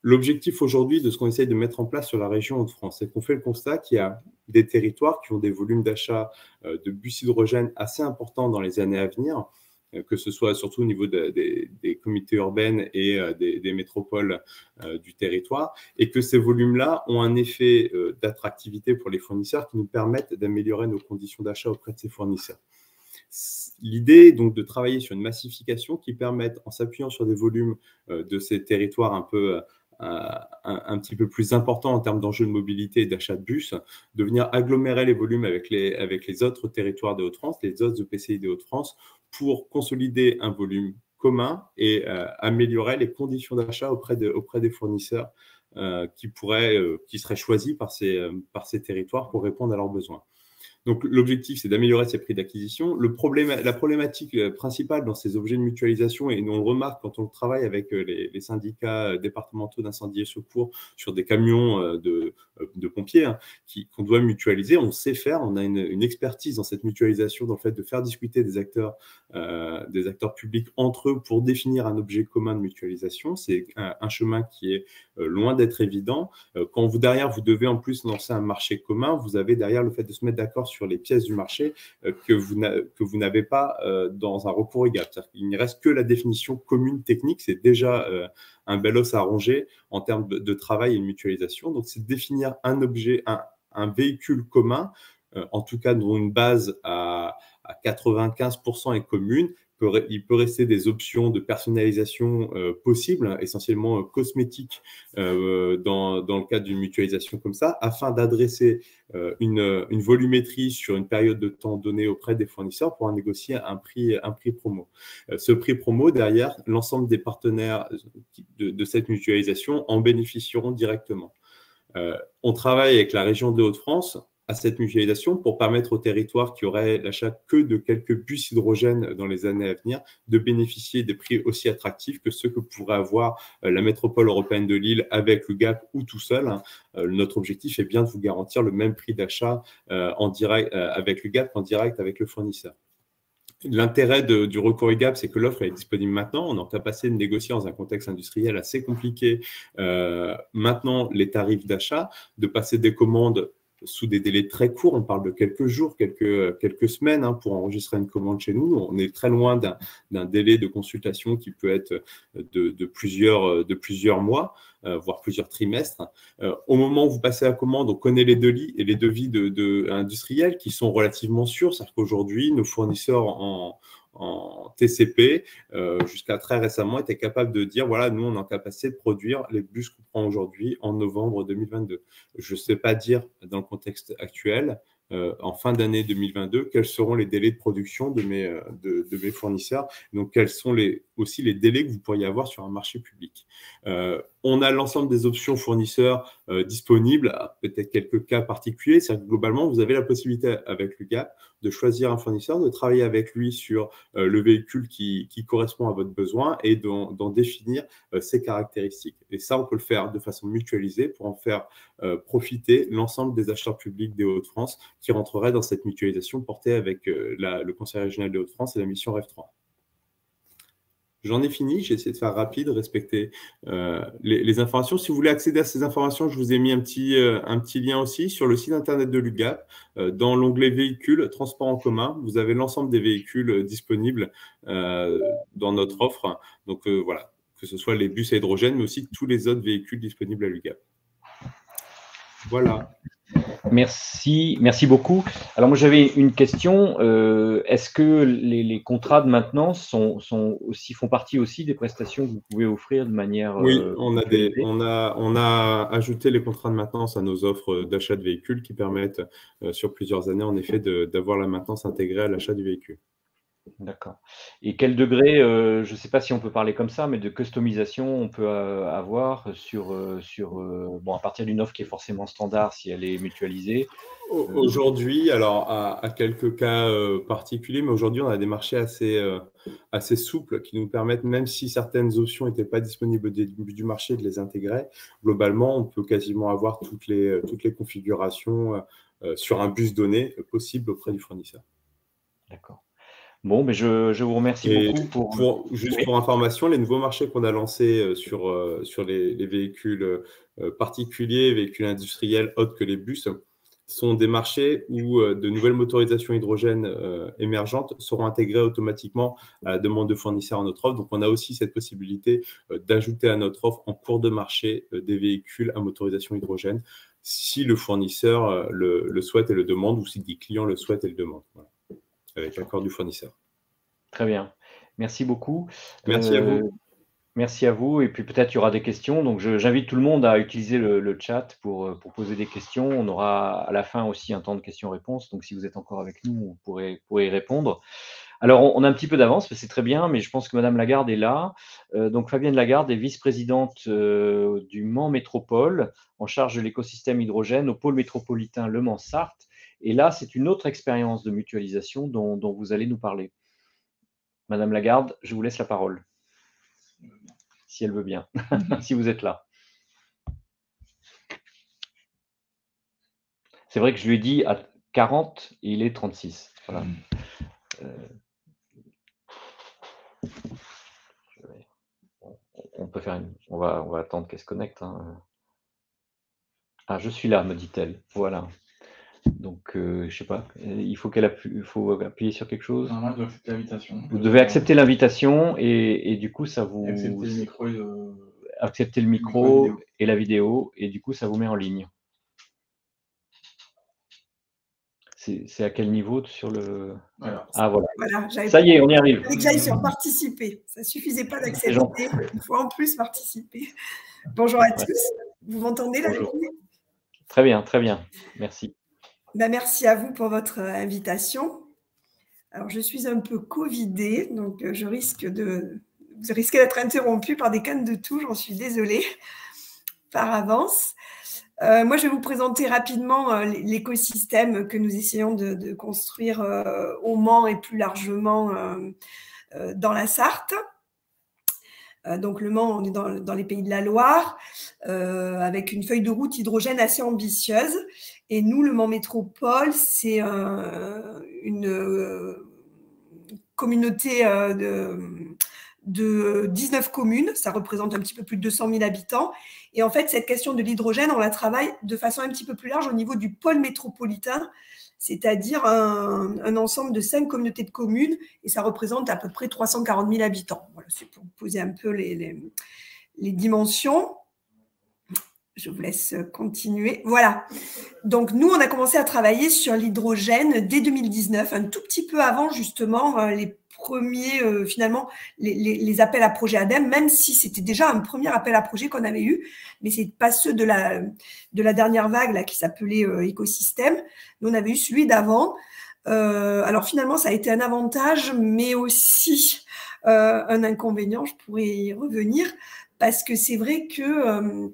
L'objectif aujourd'hui de ce qu'on essaye de mettre en place sur la région Hauts-de-France, c'est qu'on fait le constat qu'il y a des territoires qui ont des volumes d'achat de bus hydrogène assez importants dans les années à venir, que ce soit surtout au niveau des communautés urbaines et des métropoles du territoire, et que ces volumes-là ont un effet d'attractivité pour les fournisseurs qui nous permettent d'améliorer nos conditions d'achat auprès de ces fournisseurs. L'idée est donc de travailler sur une massification qui permette, en s'appuyant sur des volumes de ces territoires un petit peu plus importants en termes d'enjeux de mobilité et d'achat de bus, de venir agglomérer les volumes avec les autres territoires des Hauts-de-France, les autres EPCI des Hauts-de-France, pour consolider un volume commun et améliorer les conditions d'achat auprès des fournisseurs qui seraient choisis par ces territoires pour répondre à leurs besoins. Donc, l'objectif, c'est d'améliorer ces prix d'acquisition. La problématique principale dans ces objets de mutualisation, et on le remarque quand on travaille avec les syndicats départementaux d'incendie et secours sur des camions de pompiers qu'on doit mutualiser, on sait faire, on a une expertise dans cette mutualisation, dans le fait de faire discuter des acteurs publics entre eux pour définir un objet commun de mutualisation. C'est un chemin qui est loin d'être évident. Quand derrière, vous devez en plus lancer un marché commun, vous avez derrière le fait de se mettre d'accord sur les pièces du marché que vous n'avez pas dans un recours UGAP. Il ne reste que la définition commune technique, c'est déjà un bel os à ronger en termes de travail et de mutualisation. Donc, c'est de définir un objet, un véhicule commun, en tout cas dont une base à 95% est commune. Il peut rester des options de personnalisation possibles, essentiellement cosmétiques dans le cadre d'une mutualisation comme ça, afin d'adresser une volumétrie sur une période de temps donnée auprès des fournisseurs pour négocier un prix promo. Ce prix promo, derrière, l'ensemble des partenaires de cette mutualisation en bénéficieront directement. On travaille avec la région des Hauts-de-France à cette mutualisation pour permettre aux territoires qui auraient l'achat que de quelques bus hydrogène dans les années à venir de bénéficier des prix aussi attractifs que ceux que pourrait avoir la métropole européenne de Lille avec l'UGAP ou tout seul. Notre objectif est bien de vous garantir le même prix d'achat en direct avec l'UGAP qu'en direct avec le fournisseur. L'intérêt du recours UGAP, c'est que l'offre est disponible maintenant. On est en capacité de négocier dans un contexte industriel assez compliqué maintenant les tarifs d'achat, de passer des commandes sous des délais très courts, on parle de quelques jours, quelques semaines pour enregistrer une commande chez nous. On est très loin d'un délai de consultation qui peut être de plusieurs mois. voire plusieurs trimestres. Au moment où vous passez la commande, on connaît les devis industriels qui sont relativement sûrs. C'est-à-dire qu'aujourd'hui, nos fournisseurs en TCP, jusqu'à très récemment, étaient capables de dire, voilà, nous, on est en capacité de produire les bus qu'on prend aujourd'hui en novembre 2022. Je ne sais pas dire, dans le contexte actuel, en fin d'année 2022, quels seront les délais de production de mes fournisseurs. Donc, quels sont aussi les délais que vous pourriez avoir sur un marché public. On a l'ensemble des options fournisseurs disponibles, peut-être quelques cas particuliers. C'est-à-dire que globalement, vous avez la possibilité avec l'UGAP de choisir un fournisseur, de travailler avec lui sur le véhicule qui correspond à votre besoin et d'en définir ses caractéristiques. Et ça, on peut le faire de façon mutualisée pour en faire profiter l'ensemble des acheteurs publics des Hauts-de-France qui rentreraient dans cette mutualisation portée avec le Conseil régional des Hauts-de-France et la mission REF3. J'en ai fini, j'ai essayé de faire rapide, respecter les informations. Si vous voulez accéder à ces informations, je vous ai mis un petit lien aussi sur le site internet de l'UGAP. Dans l'onglet véhicules, transport en commun, vous avez l'ensemble des véhicules disponibles dans notre offre. Donc voilà, que ce soit les bus à hydrogène, mais aussi tous les autres véhicules disponibles à l'UGAP. Voilà. Merci beaucoup. Alors moi j'avais une question. Est-ce que les contrats de maintenance font partie aussi des prestations que vous pouvez offrir de manière Oui, on a ajouté les contrats de maintenance à nos offres d'achat de véhicules qui permettent sur plusieurs années en effet d'avoir la maintenance intégrée à l'achat du véhicule. D'accord. Et quel degré, je ne sais pas si on peut parler comme ça, mais de customisation on peut avoir bon, à partir d'une offre qui est forcément standard si elle est mutualisée? Aujourd'hui, alors à quelques cas particuliers, mais aujourd'hui, on a des marchés assez souples qui nous permettent, même si certaines options n'étaient pas disponibles au début du marché, de les intégrer. Globalement, on peut quasiment avoir toutes les configurations sur un bus donné possible auprès du fournisseur. D'accord. Bon, mais je vous remercie beaucoup Juste pour information, les nouveaux marchés qu'on a lancés sur les véhicules particuliers, véhicules industriels autres que les bus, sont des marchés où de nouvelles motorisations hydrogène émergentes seront intégrées automatiquement à la demande de fournisseurs en notre offre. Donc, on a aussi cette possibilité d'ajouter à notre offre en cours de marché des véhicules à motorisation hydrogène si le fournisseur le souhaite et le demande, ou si des clients le souhaitent et le demandent. Voilà. Avec l'accord du fournisseur. Très bien. Merci beaucoup. Merci à vous. Merci à vous. Et puis peut-être il y aura des questions. Donc j'invite tout le monde à utiliser le chat pour poser des questions. On aura à la fin aussi un temps de questions-réponses. Donc si vous êtes encore avec nous, vous pourrez y répondre. Alors on a un petit peu d'avance, mais c'est très bien. Mais je pense que Madame Lagarde est là. Donc Fabienne Lagarde est vice-présidente du Mans Métropole, en charge de l'écosystème hydrogène au pôle métropolitain Le Mans-Sarthe. Et là, c'est une autre expérience de mutualisation dont vous allez nous parler. Madame Lagarde, je vous laisse la parole, si elle veut bien, si vous êtes là. C'est vrai que je lui ai dit à 40 et il est 36. Voilà. On peut faire on va attendre qu'elle se connecte. Hein. Ah, je suis là, me dit-elle. Voilà. Donc, je ne sais pas, il faut appuyer sur quelque chose. Normalement, elle doit accepter l'invitation. Vous devez accepter l'invitation et du coup, ça vous… Accepter le micro, et la vidéo, et du coup, ça vous met en ligne. C'est à quel niveau sur le… Voilà. Ah, voilà. Ça y est, on y arrive. Il fallait que j'aille sur participer. Ça ne suffisait pas d'accepter. Il faut en plus participer. Bonjour à tous. Vous m'entendez là? Très bien, très bien. Merci. Merci à vous pour votre invitation. Alors, je suis un peu covidée, donc vous risquez d'être interrompu par des cannes de toux, j'en suis désolée par avance. Moi, je vais vous présenter rapidement l'écosystème que nous essayons de construire au Mans et plus largement dans la Sarthe. Donc, le Mans, on est dans les Pays de la Loire, avec une feuille de route hydrogène assez ambitieuse. Et nous, le Mans Métropole, c'est une communauté de 19 communes. Ça représente un petit peu plus de 200 000 habitants. Et en fait, cette question de l'hydrogène, on la travaille de façon un petit peu plus large au niveau du pôle métropolitain, c'est-à-dire un ensemble de 5 communautés de communes, et ça représente à peu près 340 000 habitants. Voilà, c'est pour vous poser un peu les dimensions. je vous laisse continuer. Voilà. Donc, nous, on a commencé à travailler sur l'hydrogène dès 2019, un tout petit peu avant, justement, les premiers, finalement, les appels à projet ADEME, même si c'était déjà un premier appel à projet qu'on avait eu, mais c'est pas ceux de la dernière vague, là, qui s'appelait Écosystème. Nous, on avait eu celui d'avant. Alors, finalement, ça a été un avantage, mais aussi un inconvénient, je pourrais y revenir, parce que c'est vrai que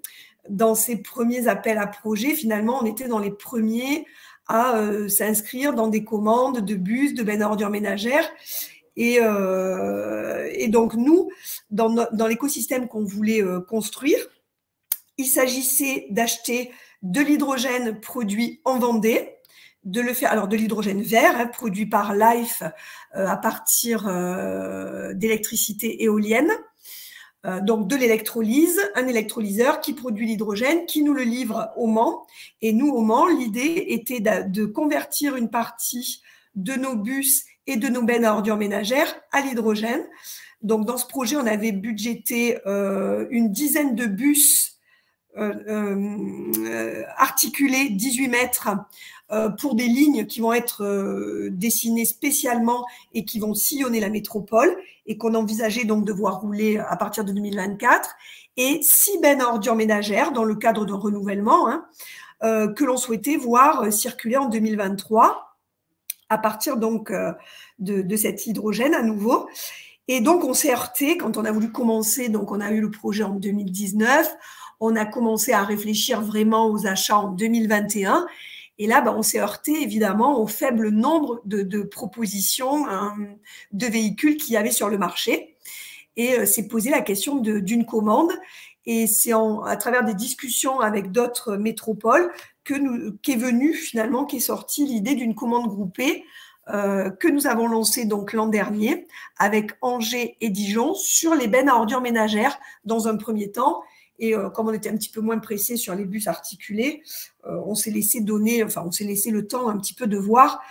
dans ces premiers appels à projets, finalement, on était dans les premiers à s'inscrire dans des commandes de bus, de bennes à ordures ménagères. Et donc, nous, dans l'écosystème qu'on voulait construire, il s'agissait d'acheter de l'hydrogène produit en Vendée, de le faire, alors de l'hydrogène vert, hein, produit par Life à partir d'électricité éolienne. Donc de l'électrolyse, un électrolyseur qui produit l'hydrogène, qui nous le livre au Mans. Et nous, au Mans, l'idée était de convertir une partie de nos bus et de nos bennes à ordures ménagères à l'hydrogène. Donc dans ce projet, on avait budgété une dizaine de bus articulés, 18 mètres, pour des lignes qui vont être dessinées spécialement et qui vont sillonner la métropole et qu'on envisageait donc de voir rouler à partir de 2024, et 6 bennes à ordures ménagères dans le cadre d'un renouvellement, hein, que l'on souhaitait voir circuler en 2023 à partir donc de cet hydrogène à nouveau. Et donc on s'est heurté quand on a voulu commencer, donc on a eu le projet en 2019, on a commencé à réfléchir vraiment aux achats en 2021. Et là, on s'est heurté évidemment au faible nombre de propositions de véhicules qu'il y avait sur le marché. Et s'est posé la question d'une commande. Et c'est à travers des discussions avec d'autres métropoles qu'est venue finalement, qu'est sortie l'idée d'une commande groupée que nous avons lancée donc l'an dernier avec Angers et Dijon sur les bennes à ordures ménagères dans un premier temps. Et comme on était un petit peu moins pressé sur les bus articulés, on s'est laissé le temps un petit peu de voir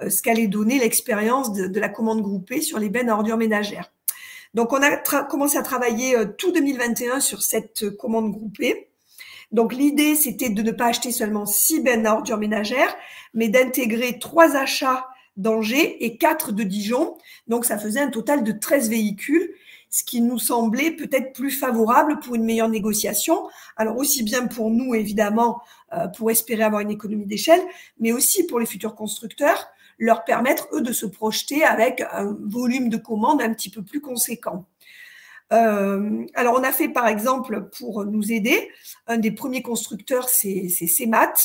ce qu'allait donner l'expérience de la commande groupée sur les bennes à ordures ménagères. Donc, on a commencé à travailler tout 2021 sur cette commande groupée. Donc, l'idée, c'était de ne pas acheter seulement 6 bennes à ordures ménagères, mais d'intégrer 3 achats d'Angers et 4 de Dijon. Donc, ça faisait un total de 13 véhicules, ce qui nous semblait peut-être plus favorable pour une meilleure négociation. Alors, aussi bien pour nous, évidemment, pour espérer avoir une économie d'échelle, mais aussi pour les futurs constructeurs, leur permettre, eux, de se projeter avec un volume de commandes un petit peu plus conséquent. Alors, on a fait, par exemple, pour nous aider, un des premiers constructeurs, c'est CEMAT,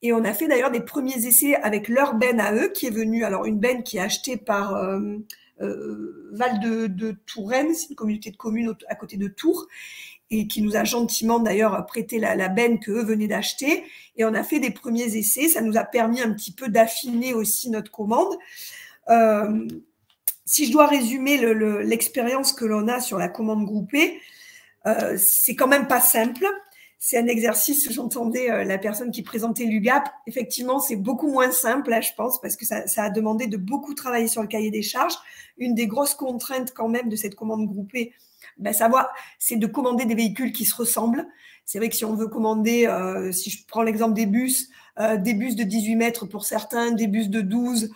et on a fait d'ailleurs des premiers essais avec leur benne à eux, qui est venue, alors une benne qui est achetée par Val de Touraine, c'est une communauté de communes à côté de Tours, et qui nous a gentiment d'ailleurs prêté la benne qu'eux venaient d'acheter. Et on a fait des premiers essais, ça nous a permis un petit peu d'affiner aussi notre commande. Si je dois résumer l'expérience que l'on a sur la commande groupée, c'est quand même pas simple. C'est un exercice, j'entendais la personne qui présentait l'UGAP, effectivement c'est beaucoup moins simple là je pense, parce que ça a demandé de beaucoup travailler sur le cahier des charges. Une des grosses contraintes quand même de cette commande groupée, c'est de commander des véhicules qui se ressemblent. C'est vrai que si on veut commander, si je prends l'exemple des bus de 18 mètres pour certains, des bus de 12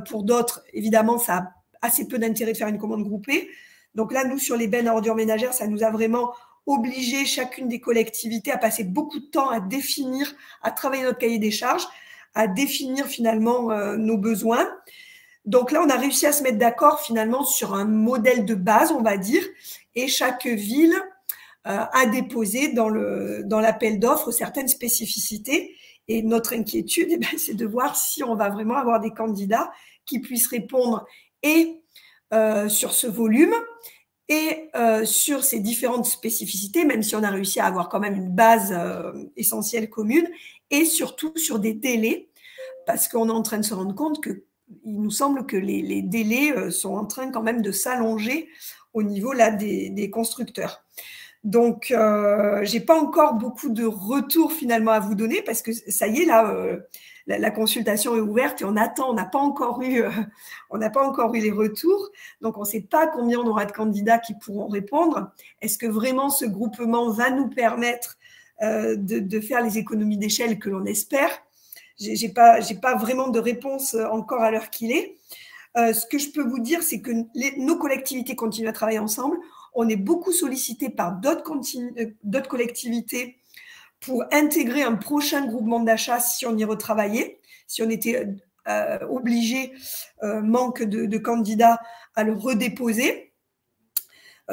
pour d'autres, évidemment ça a assez peu d'intérêt de faire une commande groupée. Donc là, nous, sur les bennes à ordures ménagères, ça nous a vraiment obligé chacune des collectivités à passer beaucoup de temps à définir, à travailler notre cahier des charges, à définir finalement nos besoins. Donc là, on a réussi à se mettre d'accord finalement sur un modèle de base, on va dire, et chaque ville a déposé dans l'appel d'offres certaines spécificités. Et notre inquiétude, c'est de voir si on va vraiment avoir des candidats qui puissent répondre et sur ce volume et sur ces différentes spécificités, même si on a réussi à avoir quand même une base essentielle commune, et surtout sur des délais, parce qu'on est en train de se rendre compte qu'il nous semble que les délais sont en train quand même de s'allonger au niveau là, des constructeurs. Donc, je n'ai pas encore beaucoup de retours finalement à vous donner, parce que ça y est, là, la consultation est ouverte et on attend, on n'a pas encore eu les retours. Donc, on ne sait pas combien on aura de candidats qui pourront répondre. Est-ce que vraiment ce groupement va nous permettre de faire les économies d'échelle que l'on espère. J'ai pas vraiment de réponse encore à l'heure qu'il est. Ce que je peux vous dire, c'est que nos collectivités continuent à travailler ensemble. On est beaucoup sollicité par d'autres collectivités pour intégrer un prochain groupement d'achat si on y retravaillait, si on était obligé, manque de candidats, à le redéposer.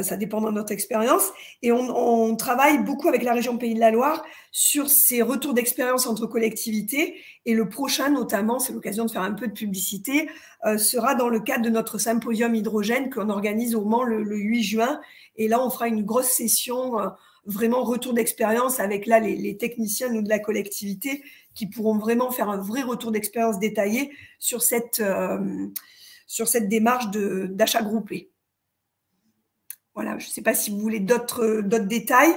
Ça dépend de notre expérience. Et on travaille beaucoup avec la région Pays de la Loire sur ces retours d'expérience entre collectivités. Et le prochain, notamment, c'est l'occasion de faire un peu de publicité, sera dans le cadre de notre symposium hydrogène qu'on organise au Mans le 8 juin. Et là, on fera une grosse session, vraiment retour d'expérience avec là les techniciens nous, de la collectivité qui pourront vraiment faire un vrai retour d'expérience détaillé sur cette démarche d'achat groupé. Voilà, je ne sais pas si vous voulez d'autres détails.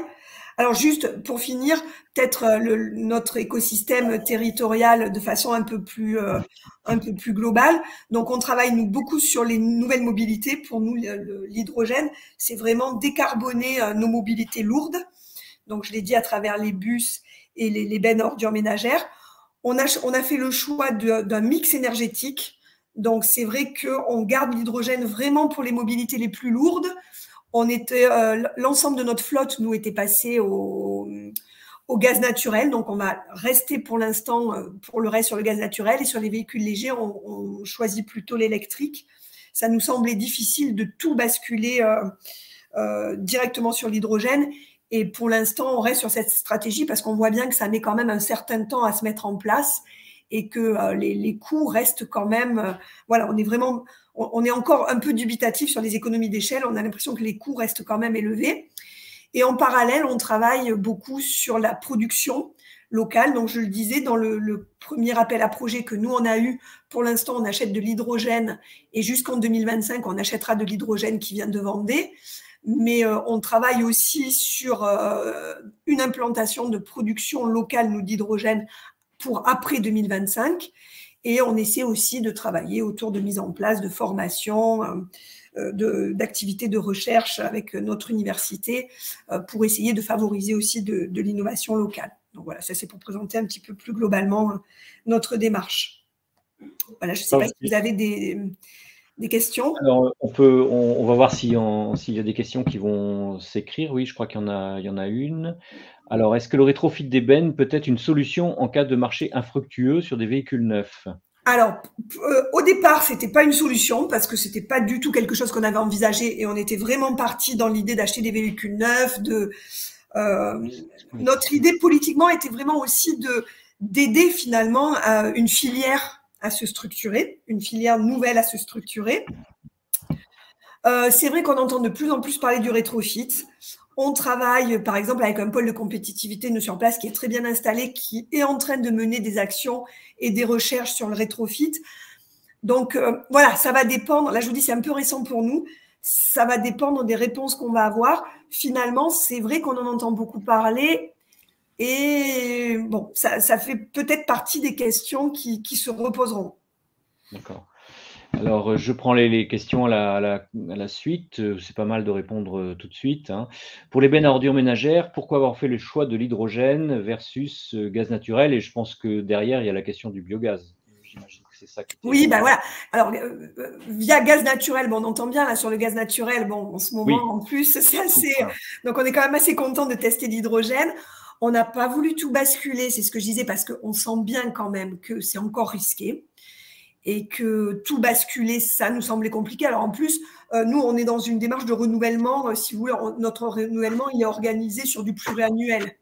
Alors juste pour finir, peut-être notre écosystème territorial de façon un peu plus globale. Donc on travaille nous beaucoup sur les nouvelles mobilités. Pour nous, l'hydrogène, c'est vraiment décarboner nos mobilités lourdes. Donc je l'ai dit à travers les bus et les bennes à ordures ménagères. On a fait le choix d'un mix énergétique. Donc c'est vrai qu'on garde l'hydrogène vraiment pour les mobilités les plus lourdes. L'ensemble de notre flotte nous était passé au gaz naturel, donc on va rester pour l'instant pour le reste sur le gaz naturel, et sur les véhicules légers on choisit plutôt l'électrique. Ça nous semblait difficile de tout basculer directement sur l'hydrogène, et pour l'instant on reste sur cette stratégie parce qu'on voit bien que ça met quand même un certain temps à se mettre en place et que les coûts restent quand même voilà, on est encore un peu dubitatif sur les économies d'échelle. On a l'impression que les coûts restent quand même élevés. Et en parallèle, on travaille beaucoup sur la production locale. Donc, je le disais, dans le premier appel à projet que nous, on a eu, pour l'instant, on achète de l'hydrogène. Et jusqu'en 2025, on achètera de l'hydrogène qui vient de Vendée. Mais on travaille aussi sur une implantation de production locale, nous, d'hydrogène pour après 2025. Et on essaie aussi de travailler autour de mise en place de formations, d'activités de recherche avec notre université pour essayer de favoriser aussi de l'innovation locale. Donc voilà, ça c'est pour présenter un petit peu plus globalement notre démarche. Voilà, je ne sais pas si vous avez des questions. Alors, on va voir s'il y a des questions qui vont s'écrire. Oui, je crois qu'il y en a une. Alors, est-ce que le rétrofit des bennes peut être une solution en cas de marché infructueux sur des véhicules neufs? Alors, au départ, c'était pas une solution parce que c'était pas du tout quelque chose qu'on avait envisagé, et on était vraiment parti dans l'idée d'acheter des véhicules neufs. Notre idée politiquement était vraiment aussi d'aider finalement une filière à se structurer, une filière nouvelle à se structurer. C'est vrai qu'on entend de plus en plus parler du rétrofit. On travaille, par exemple, avec un pôle de compétitivité nous sur place qui est très bien installé, qui est en train de mener des actions et des recherches sur le rétrofit. Donc, voilà, ça va dépendre. Là, je vous dis, c'est un peu récent pour nous. Ça va dépendre des réponses qu'on va avoir. Finalement, c'est vrai qu'on en entend beaucoup parler. Et bon, ça fait peut-être partie des questions qui se reposeront. D'accord. Alors, je prends les questions à la suite. C'est pas mal de répondre tout de suite, hein. Pour les bennes à ordures ménagères, pourquoi avoir fait le choix de l'hydrogène versus gaz naturel? Et je pense que derrière, il y a la question du biogaz. J'imagine que c'est ça qui était... Oui, ben voilà. Alors, via gaz naturel, bon, on entend bien là sur le gaz naturel. Bon, en ce moment, oui, en plus, c'est assez. Donc, on est quand même assez content de tester l'hydrogène. On n'a pas voulu tout basculer, c'est ce que je disais, parce qu'on sent bien quand même que c'est encore risqué. Et que tout basculer, ça nous semblait compliqué. Alors en plus, nous, on est dans une démarche de renouvellement. Si vous voulez, notre renouvellement, il est organisé sur du pluriannuel.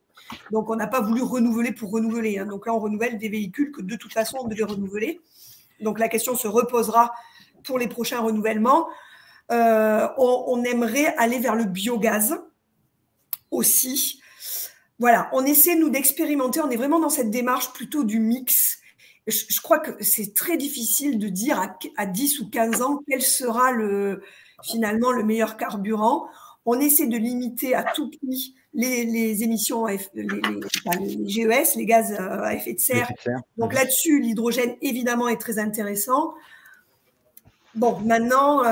Donc, on n'a pas voulu renouveler pour renouveler, hein. Donc là, on renouvelle des véhicules que de toute façon, on devait renouveler. Donc, la question se reposera pour les prochains renouvellements. On aimerait aller vers le biogaz aussi. Voilà, on essaie, nous, d'expérimenter. On est vraiment dans cette démarche plutôt du mix. Je crois que c'est très difficile de dire à 10 ou 15 ans quel sera finalement le meilleur carburant. On essaie de limiter à tout prix les émissions, les GES, les gaz à effet de serre. Donc là-dessus, l'hydrogène, évidemment, est très intéressant. Bon, maintenant,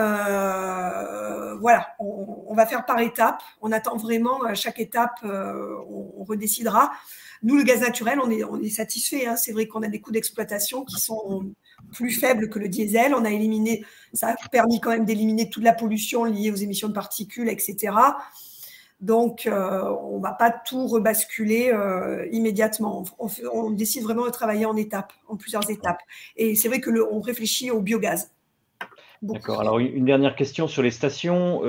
voilà, on va faire par étapes. On attend vraiment à chaque étape, on redécidera. Nous, le gaz naturel, on est satisfait. Hein. C'est vrai qu'on a des coûts d'exploitation qui sont plus faibles que le diesel. Ça a permis quand même d'éliminer toute la pollution liée aux émissions de particules, etc. Donc, on ne va pas tout rebasculer immédiatement. On décide vraiment de travailler en étapes, en plusieurs étapes. Et c'est vrai qu'on réfléchit au biogaz. D'accord. Alors, une dernière question sur les stations.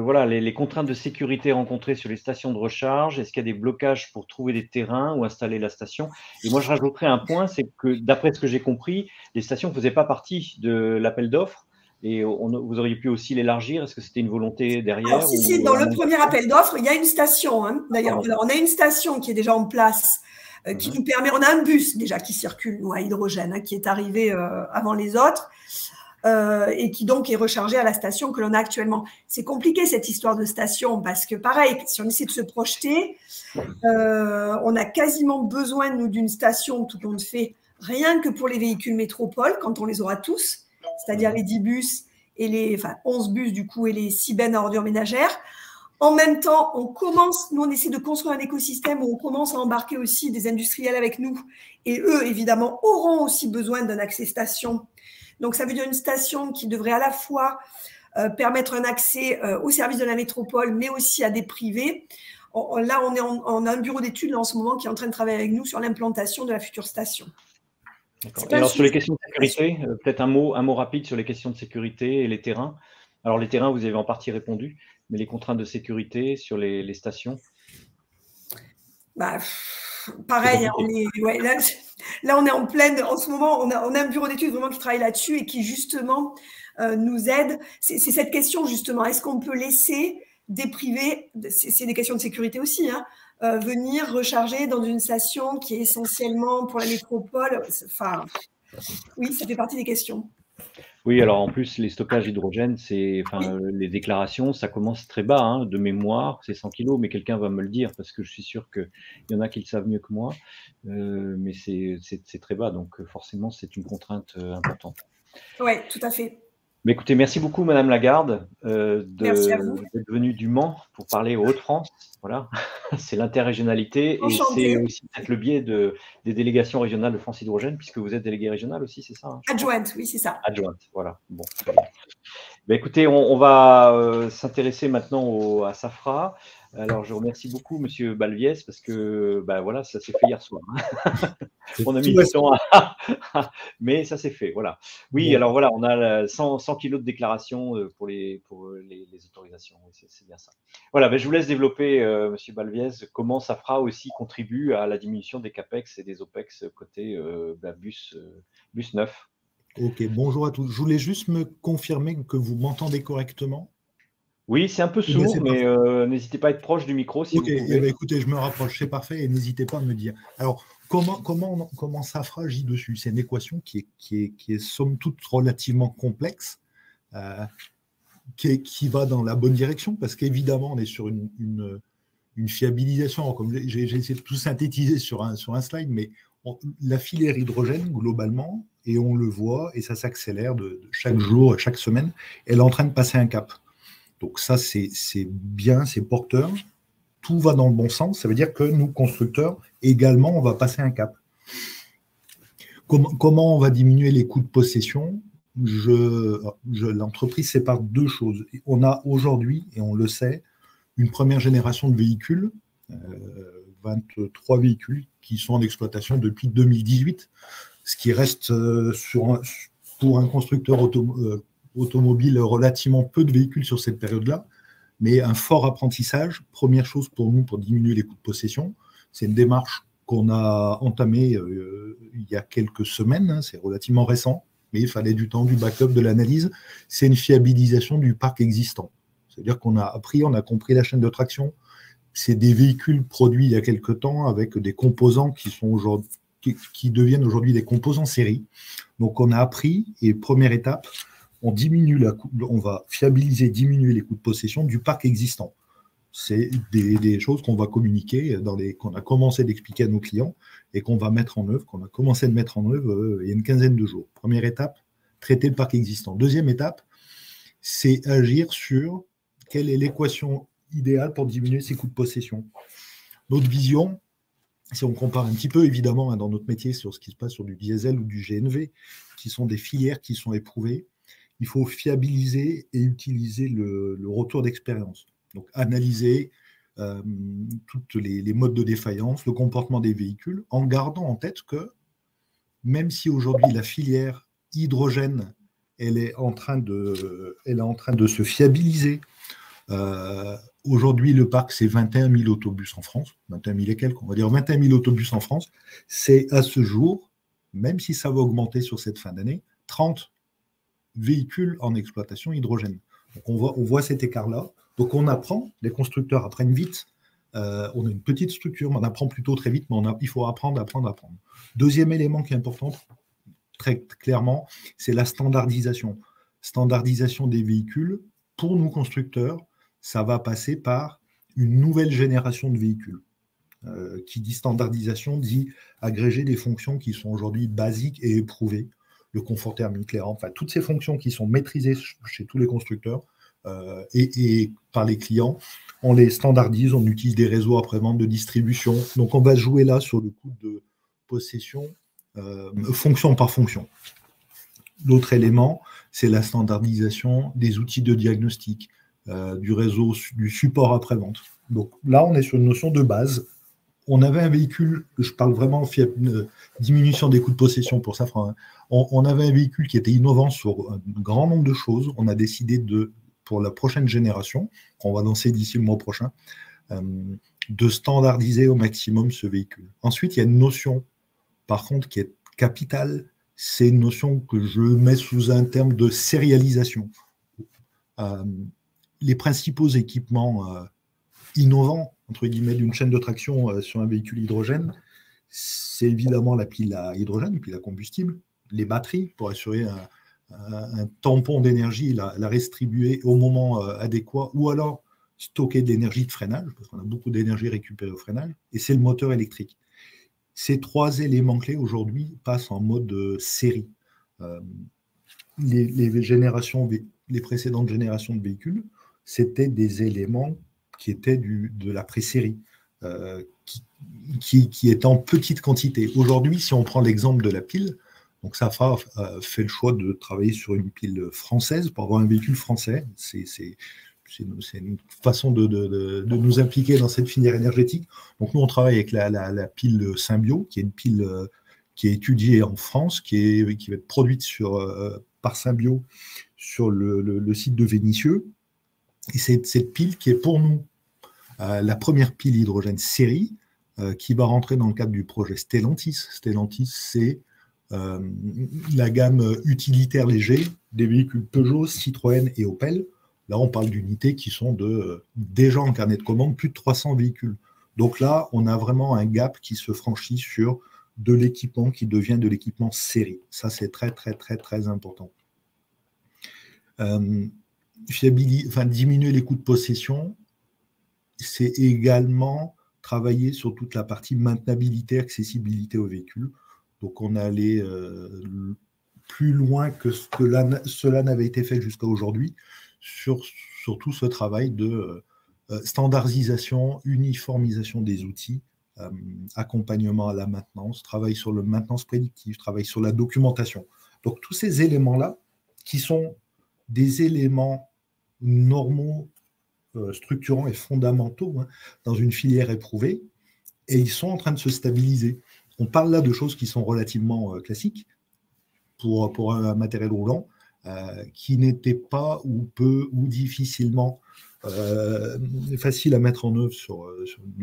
Voilà, les contraintes de sécurité rencontrées sur les stations de recharge. Est-ce qu'il y a des blocages pour trouver des terrains ou installer la station? Et moi, je rajouterais un point, c'est que d'après ce que j'ai compris, les stations ne faisaient pas partie de l'appel d'offres. Et vous auriez pu aussi l'élargir. Est-ce que c'était une volonté derrière? Alors, si, dans le premier appel d'offres, il y a une station. Hein. D'ailleurs, on a une station qui est déjà en place, qui nous permet. On a un bus déjà qui circule, nous, à hydrogène, hein, qui est arrivé avant les autres. Et qui donc est rechargé à la station que l'on a actuellement. C'est compliqué cette histoire de station parce que pareil, si on essaie de se projeter, on a quasiment besoin nous d'une station tout compte fait, rien que pour les véhicules métropole quand on les aura tous, c'est-à-dire les 10 bus et 11 bus du coup et les 6 bennes à ordures ménagères. En même temps, nous on essaie de construire un écosystème où on commence à embarquer aussi des industriels avec nous et eux évidemment auront aussi besoin d'un accès station. Donc, ça veut dire une station qui devrait à la fois permettre un accès aux services de la métropole, mais aussi à des privés. Là, on a un bureau d'études en ce moment qui est en train de travailler avec nous sur l'implantation de la future station. Et alors, sur les questions de sécurité, peut-être un mot rapide sur les questions de sécurité et les terrains. Alors, les terrains, vous avez en partie répondu, mais les contraintes de sécurité sur les stations? Pareil, là, on est en pleine. En ce moment, on a un bureau d'études vraiment qui travaille là-dessus et qui, justement, nous aide. C'est cette question, justement. Est-ce qu'on peut laisser des privés, c'est des questions de sécurité aussi, hein, venir recharger dans une station qui est essentiellement pour la métropole? Enfin, oui, ça fait partie des questions. Oui, alors en plus, les stockages d'hydrogène, les déclarations, ça commence très bas, hein, de mémoire, c'est 100 kilos, mais quelqu'un va me le dire parce que je suis sûr qu'il y en a qui le savent mieux que moi, mais c'est très bas, donc forcément, c'est une contrainte importante. Oui, tout à fait. Mais écoutez, merci beaucoup, Madame Lagarde, Merci à vous. d'être venue du Mans pour parler aux Hauts-de-France. Voilà, c'est l'interrégionalité et c'est aussi peut-être le biais des délégations régionales de France Hydrogène, puisque vous êtes déléguée régionale aussi, c'est ça, hein, adjointe, oui, c'est ça. Adjointe, voilà. Bon, très bien. Ben, écoutez, on va s'intéresser maintenant à Safra. Alors, je remercie beaucoup Monsieur Balviès parce que voilà, ça s'est fait hier soir. On a mis du temps mais ça s'est fait, voilà. Oui, alors voilà, on a 100 kilos de déclaration pour les autorisations. Oui, c'est bien ça. Voilà, je vous laisse développer, Monsieur Balviès, comment Safra aussi contribue à la diminution des CAPEX et des OPEX côté bus neuf. Ok, bonjour à tous. Je voulais juste me confirmer que vous m'entendez correctement. Oui, c'est un peu sourd, mais n'hésitez pas à être proche du micro si vous pouvez. Écoutez, je me rapproche, c'est parfait, et n'hésitez pas à me dire. Alors, comment Safra agit dessus? C'est une équation qui est somme toute relativement complexe, qui va dans la bonne direction, parce qu'évidemment, on est sur une fiabilisation. Alors, comme j'ai essayé de tout synthétiser sur un slide, mais la filière hydrogène, globalement, et on le voit, et ça s'accélère de chaque jour, chaque semaine, elle est en train de passer un cap. Donc ça, c'est bien, c'est porteur. Tout va dans le bon sens. Ça veut dire que nous, constructeurs, également, on va passer un cap. Comment on va diminuer les coûts de possession? L'entreprise sépare deux choses. On a aujourd'hui, et on le sait, une première génération de véhicules, 23 véhicules qui sont en exploitation depuis 2018, ce qui reste pour un constructeur automobile relativement peu de véhicules sur cette période-là, mais un fort apprentissage. Première chose pour nous, pour diminuer les coûts de possession, c'est une démarche qu'on a entamée il y a quelques semaines, hein, c'est relativement récent, mais il fallait du temps, du backup, de l'analyse. C'est une fiabilisation du parc existant. C'est-à-dire qu'on a appris, on a compris la chaîne de traction. C'est des véhicules produits il y a quelques temps avec des composants qui deviennent aujourd'hui des composants série. Donc on a appris, et première étape, on va fiabiliser, diminuer les coûts de possession du parc existant. C'est des choses qu'on va communiquer, qu'on a commencé d'expliquer à nos clients et qu'on va mettre en œuvre, qu'on a commencé de mettre en œuvre il y a une quinzaine de jours. Première étape, traiter le parc existant. Deuxième étape, c'est agir sur quelle est l'équation idéale pour diminuer ses coûts de possession. Notre vision, si on compare un petit peu, évidemment, dans notre métier, sur ce qui se passe sur du diesel ou du GNV, qui sont des filières qui sont éprouvées, il faut fiabiliser et utiliser le retour d'expérience. Donc, analyser toutes les modes de défaillance, le comportement des véhicules, en gardant en tête que même si aujourd'hui la filière hydrogène, elle est en train de se fiabiliser. Aujourd'hui, le parc, c'est 21 000 autobus en France, 21 000 et quelques, on va dire 21 000 autobus en France. C'est à ce jour, même si ça va augmenter sur cette fin d'année, 30 véhicules en exploitation hydrogène. Donc on voit cet écart-là. Donc on apprend, les constructeurs apprennent vite. On a une petite structure, on apprend plutôt très vite, mais il faut apprendre. Deuxième élément qui est important, très clairement, c'est la standardisation. Standardisation des véhicules, pour nous constructeurs, ça va passer par une nouvelle génération de véhicules. Qui dit standardisation, dit agréger des fonctions qui sont aujourd'hui basiques et éprouvées. Le confort thermique, l'air, enfin toutes ces fonctions qui sont maîtrisées chez tous les constructeurs et par les clients, on les standardise, on utilise des réseaux après-vente de distribution. Donc on va jouer là sur le coût de possession fonction par fonction. L'autre élément, c'est la standardisation des outils de diagnostic, du réseau, du support après-vente. Donc là, on est sur une notion de base. On avait un véhicule, je parle vraiment diminution des coûts de possession pour Safran, on avait un véhicule qui était innovant sur un grand nombre de choses. On a décidé pour la prochaine génération, qu'on va lancer d'ici le mois prochain, de standardiser au maximum ce véhicule. Ensuite, il y a une notion, par contre, qui est capitale, c'est une notion que je mets sous un terme de sérialisation. Les principaux équipements innovants, entre guillemets, d'une chaîne de traction sur un véhicule hydrogène, c'est évidemment la pile à hydrogène, la pile à combustible, les batteries pour assurer un tampon d'énergie, la redistribuer au moment adéquat, ou alors stocker de l'énergie de freinage, parce qu'on a beaucoup d'énergie récupérée au freinage, et c'est le moteur électrique. Ces trois éléments clés aujourd'hui passent en mode série. Les précédentes générations de véhicules, c'était des éléments qui étaient de la pré-série, qui est en petite quantité. Aujourd'hui, si on prend l'exemple de la pile, donc Safran fait le choix de travailler sur une pile française pour avoir un véhicule français. C'est une façon de nous impliquer dans cette filière énergétique. Donc nous, on travaille avec la pile Symbio, qui est une pile qui est étudiée en France, qui va être produite par Symbio sur le site de Vénissieux. Et c'est cette pile qui est pour nous la première pile hydrogène série qui va rentrer dans le cadre du projet Stellantis. Stellantis, c'est la gamme utilitaire léger des véhicules Peugeot, Citroën et Opel. Là, on parle d'unités qui sont déjà en carnet de commande, plus de 300 véhicules. Donc là, on a vraiment un gap qui se franchit sur de l'équipement qui devient de l'équipement série. Ça, c'est très, très, très, très important. Diminuer les coûts de possession, c'est également travailler sur toute la partie maintenabilité, accessibilité au véhicule. Donc, on allait plus loin que cela n'avait été fait jusqu'à aujourd'hui sur tout ce travail de standardisation, uniformisation des outils, accompagnement à la maintenance, travail sur le maintenance prédictive, travail sur la documentation. Donc, tous ces éléments-là qui sont des éléments normaux, structurants et fondamentaux dans une filière éprouvée, et ils sont en train de se stabiliser. On parle là de choses qui sont relativement classiques pour un matériel roulant qui n'était pas ou peu ou difficilement facile à mettre en œuvre sur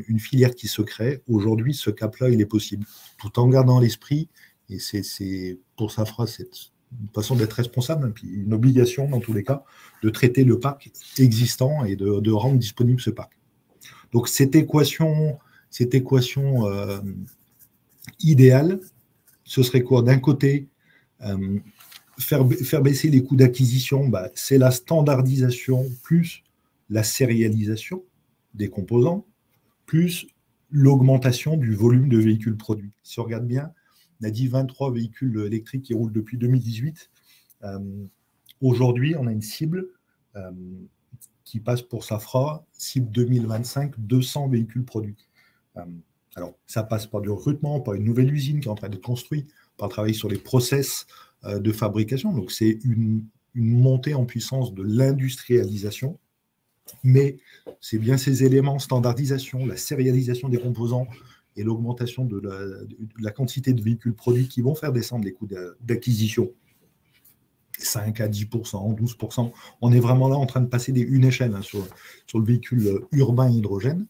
une filière qui se crée. Aujourd'hui, ce cap-là, il est possible, tout en gardant l'esprit, et c'est pour Safran, c'est une façon d'être responsable, puis une obligation dans tous les cas, de traiter le parc existant et de rendre disponible ce parc. Donc cette équation idéale, ce serait quoi? D'un côté, faire baisser les coûts d'acquisition, c'est la standardisation plus la sérialisation des composants, plus l'augmentation du volume de véhicules produits. Si on regarde bien, on a dit 23 véhicules électriques qui roulent depuis 2018. Aujourd'hui, on a une cible qui passe pour Safran, cible 2025, 200 véhicules produits. Alors, ça passe par du recrutement, par une nouvelle usine qui est en train d'être construite, par travailler sur les process de fabrication. Donc, c'est une montée en puissance de l'industrialisation. Mais c'est bien ces éléments, standardisation, la sérialisation des composants et l'augmentation de la quantité de véhicules produits qui vont faire descendre les coûts d'acquisition. 5 à 10%, 12%. On est vraiment là en train de passer une échelle sur le véhicule urbain hydrogène.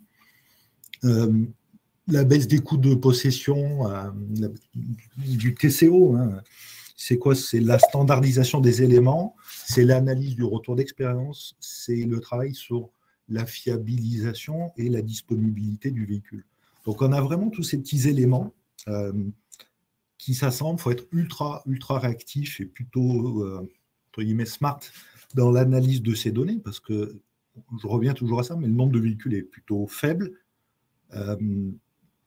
La baisse des coûts de possession, du TCO, c'est quoi? C'est la standardisation des éléments, c'est l'analyse du retour d'expérience, c'est le travail sur la fiabilisation et la disponibilité du véhicule. Donc, on a vraiment tous ces petits éléments qui s'assemblent. Il faut être ultra réactif et plutôt, entre guillemets, smart dans l'analyse de ces données, parce que, je reviens toujours à ça, mais le nombre de véhicules est plutôt faible.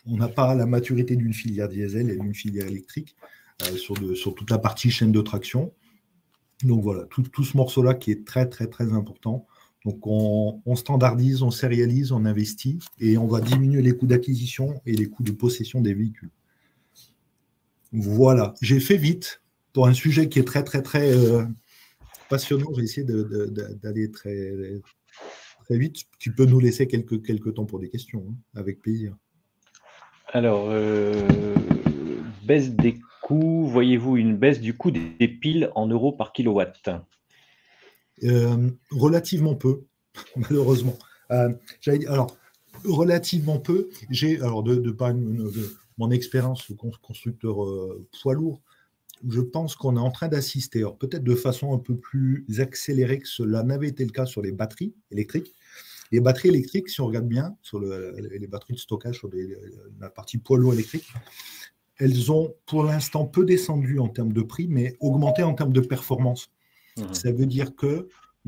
On n'a pas la maturité d'une filière diesel et d'une filière électrique sur toute la partie chaîne de traction. Donc voilà, tout ce morceau-là qui est très important. Donc on standardise, on sérialise, on investit et on va diminuer les coûts d'acquisition et les coûts de possession des véhicules. Voilà, j'ai fait vite pour un sujet qui est très passionnant. J'ai essayé d'aller très vite. Tu peux nous laisser quelques temps pour des questions, avec plaisir. Alors, baisse des coûts, voyez-vous une baisse du coût des piles en euros par kilowatt? Relativement peu, malheureusement. Alors, relativement peu. J'ai, alors, de mon expérience constructeur poids lourd, je pense qu'on est en train d'assister, alors peut-être de façon un peu plus accélérée que cela n'avait été le cas sur les batteries électriques. Les batteries électriques, si on regarde bien, sur les batteries de stockage, sur la partie poids lourd électrique, elles ont pour l'instant peu descendu en termes de prix, mais augmenté en termes de performance. Ça veut dire qu'une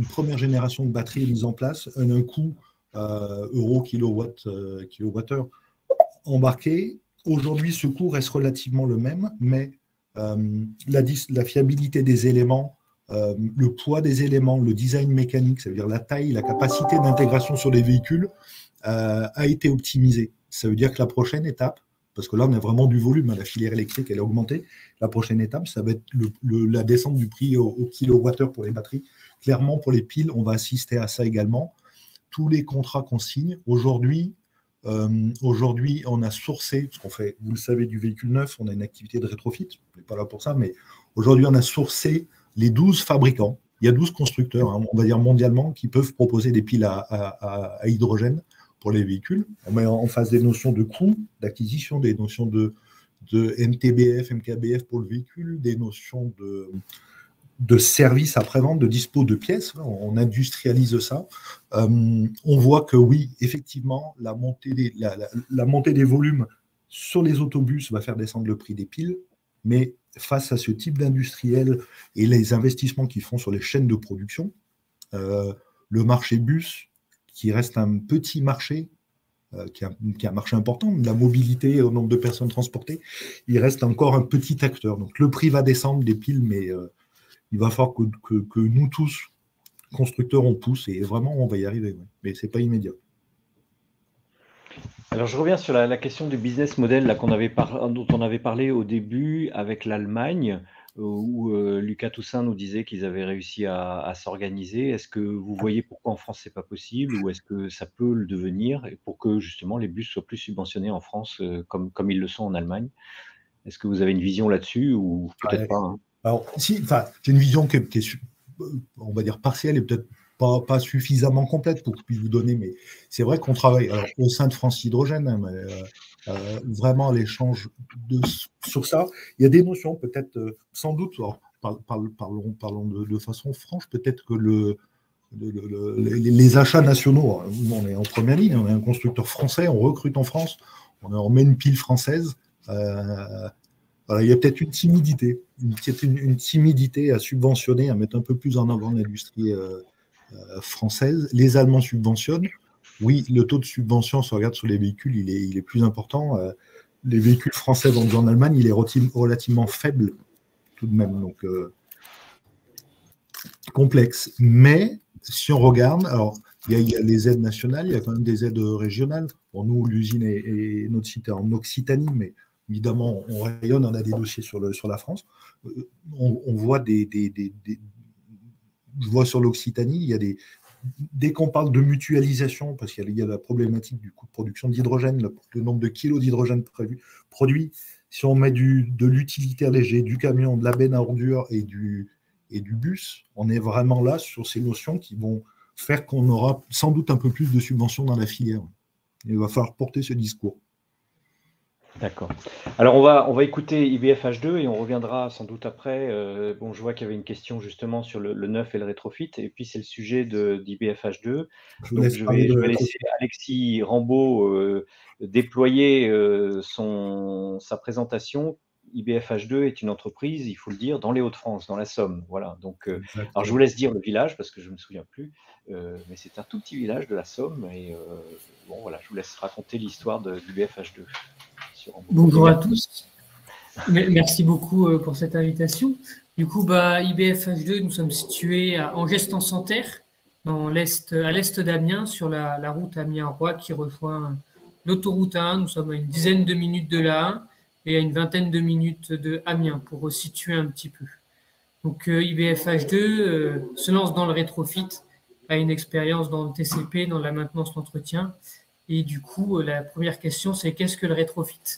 première génération de batterie est mise en place, un coût euro, kilowattheure embarqué. Aujourd'hui, ce coût reste relativement le même, mais la fiabilité des éléments, le poids des éléments, le design mécanique, ça veut dire la taille, la capacité d'intégration sur les véhicules, a été optimisé. Ça veut dire que la prochaine étape, parce que là on a vraiment du volume, la filière électrique elle est augmentée, la prochaine étape ça va être la descente du prix au kilowattheure pour les batteries. Clairement pour les piles, on va assister à ça également. Tous les contrats qu'on signe, aujourd'hui on a sourcé, parce qu'on fait, vous le savez, du véhicule neuf, on a une activité de rétrofit, on n'est pas là pour ça, mais aujourd'hui on a sourcé les 12 fabricants, il y a 12 constructeurs, on va dire mondialement, qui peuvent proposer des piles à hydrogène pour les véhicules. On met en face des notions de coût d'acquisition, des notions de MTBF, MKBF pour le véhicule, des notions de service après-vente, de dispo de pièces. On industrialise ça. On voit que oui, effectivement, la montée des volumes sur les autobus va faire descendre le prix des piles, mais face à ce type d'industriel et les investissements qu'ils font sur les chaînes de production, le marché bus, qui reste un petit marché, qui est un marché important, la mobilité au nombre de personnes transportées, il reste encore un petit acteur. Donc le prix va descendre des piles, mais il va falloir que nous tous, constructeurs, on pousse, et vraiment on va y arriver, mais ce n'est pas immédiat. Alors je reviens sur la question du business model là, dont on avait parlé au début avec l'Allemagne, où Lucas Toussaint nous disait qu'ils avaient réussi à s'organiser. Est-ce que vous voyez pourquoi en France c'est pas possible, ou est-ce que ça peut le devenir, et pour que justement les bus soient plus subventionnés en France comme ils le sont en Allemagne? Est-ce que vous avez une vision là-dessus, ou peut-être pas Alors, si, j'ai une vision qui est, on va dire, partielle et peut-être pas suffisamment complète pour que je puisse vous donner, mais c'est vrai qu'on travaille au sein de France Hydrogène, vraiment l'échange sur ça. Il y a des notions, peut-être, sans doute, alors, parlons de façon franche, peut-être que les achats nationaux, on est en première ligne, on est un constructeur français, on recrute en France, on met une pile française. Voilà, il y a peut-être une timidité, une timidité à subventionner, à mettre un peu plus en avant l'industrie française. Les Allemands subventionnent. Oui, le taux de subvention, si on regarde sur les véhicules, il est plus important. Les véhicules français vendus en Allemagne, il est relativement faible tout de même. Donc, complexe. Mais Si on regarde, alors il y a les aides nationales, il y a quand même des aides régionales. Pour nous, l'usine et notre site est en Occitanie, mais évidemment, on rayonne, on a des dossiers sur la France. On voit je vois sur l'Occitanie, il y a dès qu'on parle de mutualisation, parce qu'il y a la problématique du coût de production d'hydrogène, le nombre de kilos d'hydrogène produit, si on met de l'utilitaire léger, du camion, de la benne à ordures et du bus, on est vraiment là sur ces notions qui vont faire qu'on aura sans doute un peu plus de subventions dans la filière. Il va falloir porter ce discours. D'accord. Alors, on va écouter IBFH2 et on reviendra sans doute après. Bon, je vois qu'il y avait une question justement sur le neuf et le rétrofit, et puis c'est le sujet d'IBFH2. Donc, je vais laisser Alexis Rambaud déployer sa présentation. IBFH2 est une entreprise, il faut le dire, dans les Hauts-de-France, dans la Somme. Voilà. Donc, alors je vous laisse dire le village parce que je ne me souviens plus, mais c'est un tout petit village de la Somme. Et bon, voilà, je vous laisse raconter l'histoire d'IBFH2. Bonjour à tous. Merci beaucoup pour cette invitation. Du coup, IBFH2, nous sommes situés à Angers-en-Santerre, à l'est d'Amiens, sur la route Amiens-Roy qui rejoint l'autoroute A1. Nous sommes à une dizaine de minutes de la A1 et à une vingtaine de minutes de Amiens, pour resituer un petit peu. Donc, IBFH2 se lance dans le rétrofit, a une expérience dans le TCP, dans la maintenance d'entretien. Et du coup, la première question, c'est qu'est-ce que le rétrofit?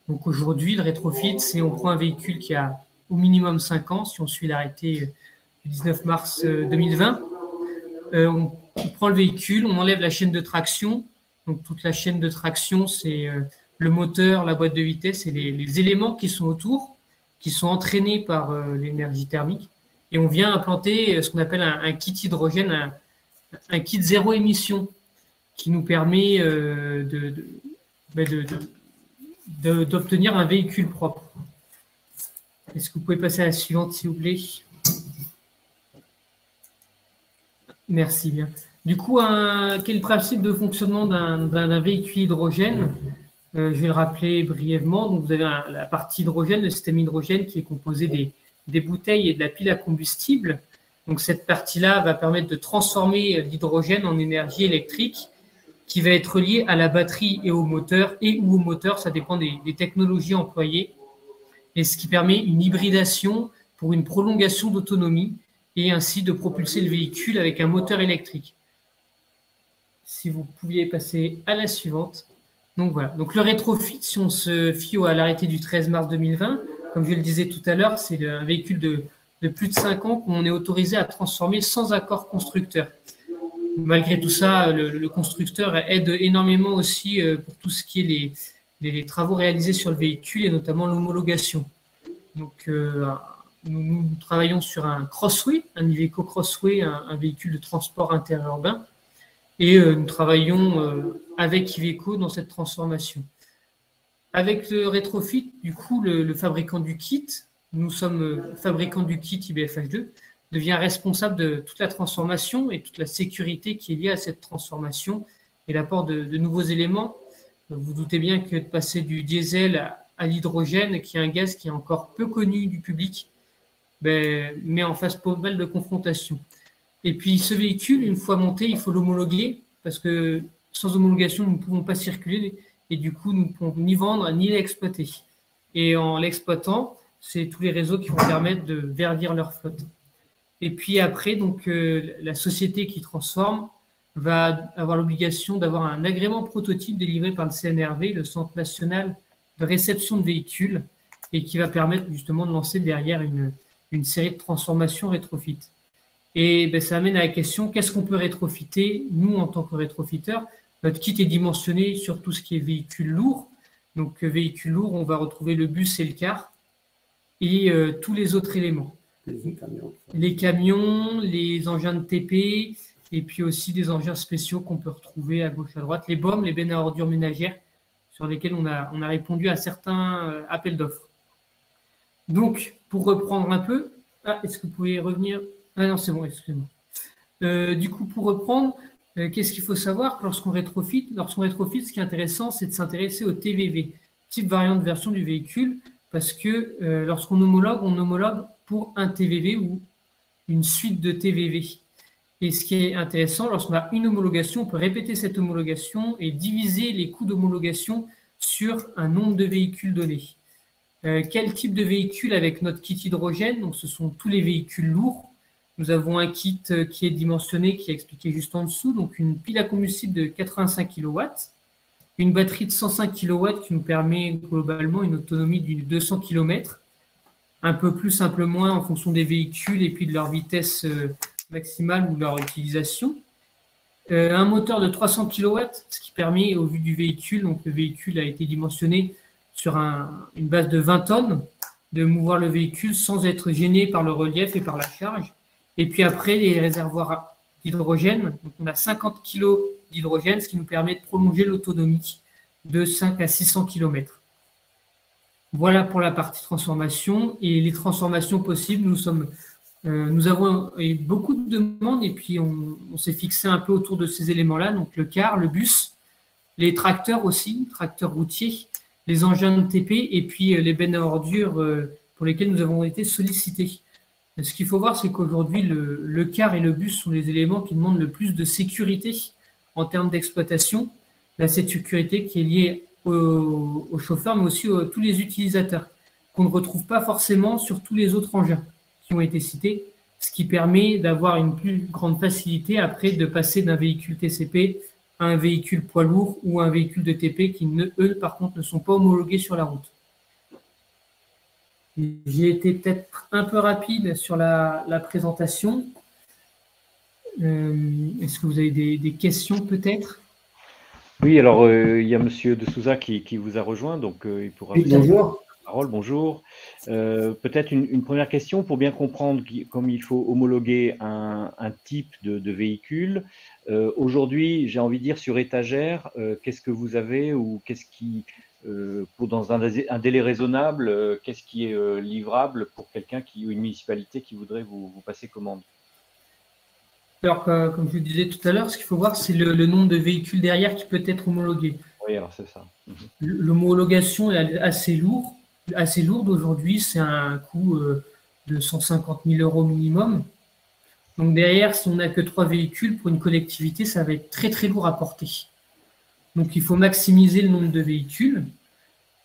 Donc aujourd'hui, le rétrofit, c'est on prend un véhicule qui a au minimum 5 ans, si on suit l'arrêté du 19 mars 2020. On prend le véhicule, on enlève la chaîne de traction. Donc toute la chaîne de traction, c'est le moteur, la boîte de vitesse et les éléments qui sont autour, qui sont entraînés par l'énergie thermique. Et on vient implanter ce qu'on appelle un kit hydrogène, un kit zéro émission, qui nous permet d'obtenir un véhicule propre. Est-ce que vous pouvez passer à la suivante, s'il vous plaît? Merci bien. Du coup, quel est le principe de fonctionnement d'un véhicule hydrogène? Je vais le rappeler brièvement. Donc, vous avez la partie hydrogène, le système hydrogène qui est composé des bouteilles et de la pile à combustible. Donc, cette partie-là va permettre de transformer l'hydrogène en énergie électrique qui va être liée à la batterie et au moteur, ou au moteur, ça dépend des technologies employées, et ce qui permet une hybridation pour une prolongation d'autonomie et ainsi de propulser le véhicule avec un moteur électrique. Si vous pouviez passer à la suivante. Donc voilà. Donc le rétrofit, si on se fie à l'arrêté du 13 mars 2020, comme je le disais tout à l'heure, c'est un véhicule de plus de 5 ans qu'on est autorisé à transformer sans accord constructeur. Malgré tout ça, le constructeur aide énormément aussi pour tout ce qui est les travaux réalisés sur le véhicule et notamment l'homologation. Donc, nous travaillons sur un Crossway, un Iveco Crossway, un véhicule de transport interurbain, et nous travaillons avec Iveco dans cette transformation. Avec le rétrofit, du coup, le fabricant du kit, nous sommes fabricants du kit IBFH2, devient responsable de toute la transformation et toute la sécurité qui est liée à cette transformation et l'apport de nouveaux éléments. Vous doutez bien que de passer du diesel à l'hydrogène, qui est un gaz qui est encore peu connu du public, met en face pas mal de confrontations. Et puis ce véhicule, une fois monté, il faut l'homologuer parce que sans homologation, nous ne pouvons pas circuler et du coup, nous ne pouvons ni vendre ni l'exploiter. Et en l'exploitant, c'est tous les réseaux qui vont permettre de verdir leur flotte. Et puis après, donc, la société qui transforme va avoir l'obligation d'avoir un agrément prototype délivré par le CNRV, le Centre national de réception de véhicules, et qui va permettre justement de lancer derrière une série de transformations rétrofit. Et ça amène à la question, qu'est-ce qu'on peut rétrofiter? Nous, en tant que rétrofiteurs, notre kit est dimensionné sur tout ce qui est véhicule lourd. Donc, véhicule lourd, on va retrouver le bus et le car, et tous les autres éléments. Les camions, les engins de TP, et puis aussi des engins spéciaux qu'on peut retrouver à gauche, à droite, les BOM, les bennes à ordures ménagères, sur lesquels on a répondu à certains appels d'offres. Donc, pour reprendre un peu, est-ce que vous pouvez revenir? Ah non, c'est bon, excusez-moi. Du coup, pour reprendre, qu'est-ce qu'il faut savoir lorsqu'on rétrofit? Lorsqu'on rétrofit, ce qui est intéressant, c'est de s'intéresser au TVV, type variante version du véhicule, parce que lorsqu'on homologue, on homologue pour un TVV ou une suite de TVV. Et ce qui est intéressant, lorsqu'on a une homologation, on peut répéter cette homologation et diviser les coûts d'homologation sur un nombre de véhicules donnés. Quel type de véhicule avec notre kit hydrogène? Donc, ce sont tous les véhicules lourds. Nous avons un kit qui est dimensionné, qui est expliqué juste en dessous. Donc, une pile à combustible de 85 kW, une batterie de 105 kW qui nous permet globalement une autonomie de 200 km, un peu plus, un peu moins en fonction des véhicules et puis de leur vitesse maximale ou de leur utilisation. Un moteur de 300 kW, ce qui permet au vu du véhicule, donc le véhicule a été dimensionné sur une base de 20 tonnes, de mouvoir le véhicule sans être gêné par le relief et par la charge. Et puis après, les réservoirs d'hydrogène, donc on a 50 kg d'hydrogène, ce qui nous permet de prolonger l'autonomie de 5 à 600 km. Voilà pour la partie transformation. Et les transformations possibles, nous avons eu beaucoup de demandes et puis on s'est fixé un peu autour de ces éléments-là, donc le car, le bus, les tracteurs aussi, tracteurs routiers, les engins de TP et puis les bennes à ordures pour lesquels nous avons été sollicités. Ce qu'il faut voir, c'est qu'aujourd'hui, le car et le bus sont les éléments qui demandent le plus de sécurité en termes d'exploitation. La sécurité qui est liée aux chauffeurs, mais aussi à tous les utilisateurs, qu'on ne retrouve pas forcément sur tous les autres engins qui ont été cités, ce qui permet d'avoir une plus grande facilité après de passer d'un véhicule TCP à un véhicule poids lourd ou un véhicule de TP qui, eux, par contre, ne sont pas homologués sur la route. J'ai été peut-être un peu rapide sur la présentation. Est-ce que vous avez des questions peut-être? Oui, alors il y a Monsieur de Souza qui vous a rejoint, donc il pourra Oui, bonjour. Parole, bonjour. Peut-être une première question pour bien comprendre comme il faut homologuer un type de véhicule. Aujourd'hui, j'ai envie de dire sur étagère, qu'est-ce que vous avez ou qu'est-ce qui, dans un délai raisonnable, qu'est-ce qui est livrable pour quelqu'un ou une municipalité qui voudrait vous passer commande? Alors, comme je le disais tout à l'heure, ce qu'il faut voir, c'est le nombre de véhicules derrière qui peut être homologué. Oui, alors c'est ça. L'homologation est assez lourde aujourd'hui, c'est un coût de 150 000 € minimum. Donc derrière, si on n'a que 3 véhicules pour une collectivité, ça va être très très lourd à porter. Donc il faut maximiser le nombre de véhicules.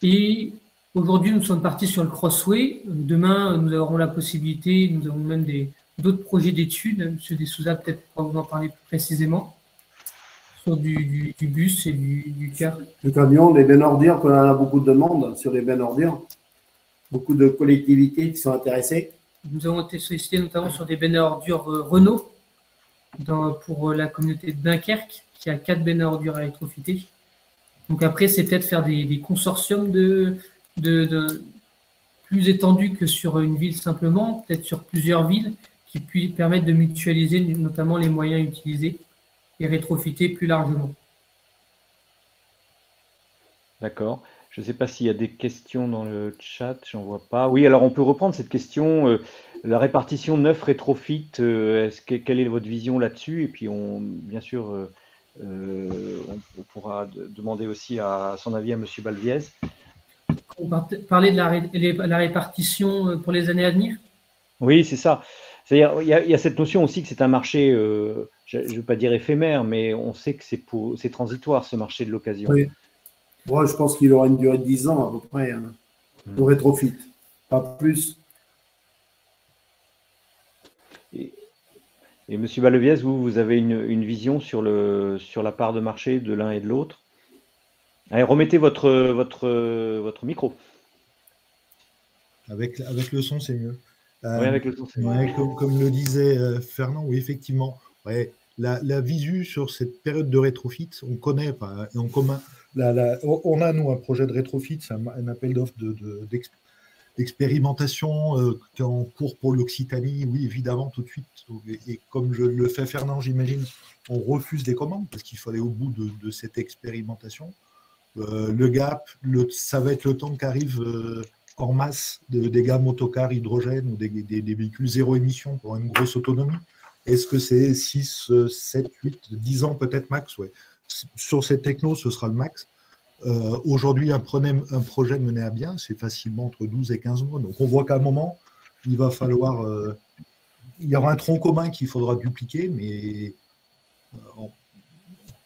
Et aujourd'hui, nous sommes partis sur le Crossway. Demain, nous aurons la possibilité, nous avons même d'autres projets d'études. M. Dessouza peut-être pourra vous en parler plus précisément, sur du bus et du car. Le camion, les bennes ordures, qu'on a beaucoup de demandes sur les bennes ordures. Beaucoup de collectivités qui sont intéressées. Nous avons été sollicités notamment sur des bennes à ordures Renault pour la communauté de Dunkerque, qui a 4 bennes à ordures à rétrofiter. Donc après, c'est peut-être faire des consortiums plus étendus que sur une ville simplement, peut-être sur plusieurs villes, qui puissent permettre de mutualiser notamment les moyens utilisés et rétrofiter plus largement. D'accord. Je ne sais pas s'il y a des questions dans le chat, j'en vois pas. Oui, alors on peut reprendre cette question. La répartition neuf rétrofit, quelle est votre vision là-dessus? Et puis, bien sûr, on pourra demander aussi son avis à M. Balviez. On va parler de la répartition pour les années à venir? Oui, c'est ça. C'est-à-dire, il y a cette notion aussi que c'est un marché, je ne veux pas dire éphémère, mais on sait que c'est transitoire, ce marché de l'occasion. Oui. Moi, je pense qu'il aura une durée de 10 ans à peu près, de rétrofit, pas plus. Et M. Balviez, vous avez une vision sur la part de marché de l'un et de l'autre? Allez, remettez votre micro. Avec le son, c'est mieux. Oui, avec le son, c'est mieux. Comme le disait Fernand, oui, effectivement. Ouais, la visu sur cette période de rétrofit, on connaît pas. Et en commun, on a, nous, un projet de rétrofit, c'est un appel d'offres d'expérimentation qui est en cours pour l'Occitanie. Oui, évidemment, tout de suite. Et comme le fait Fernand, j'imagine, on refuse des commandes parce qu'il faut aller au bout de cette expérimentation. Le gap, ça va être le temps qu'arrive en masse des gammes autocars hydrogène ou des véhicules zéro émission pour une grosse autonomie. Est-ce que c'est 6, 7, 8, 10 ans peut-être max? Ouais. Sur cette techno, ce sera le max. Aujourd'hui, un projet mené à bien, c'est facilement entre 12 et 15 mois. Donc, on voit qu'à un moment, il va falloir il y aura un tronc commun qu'il faudra dupliquer, mais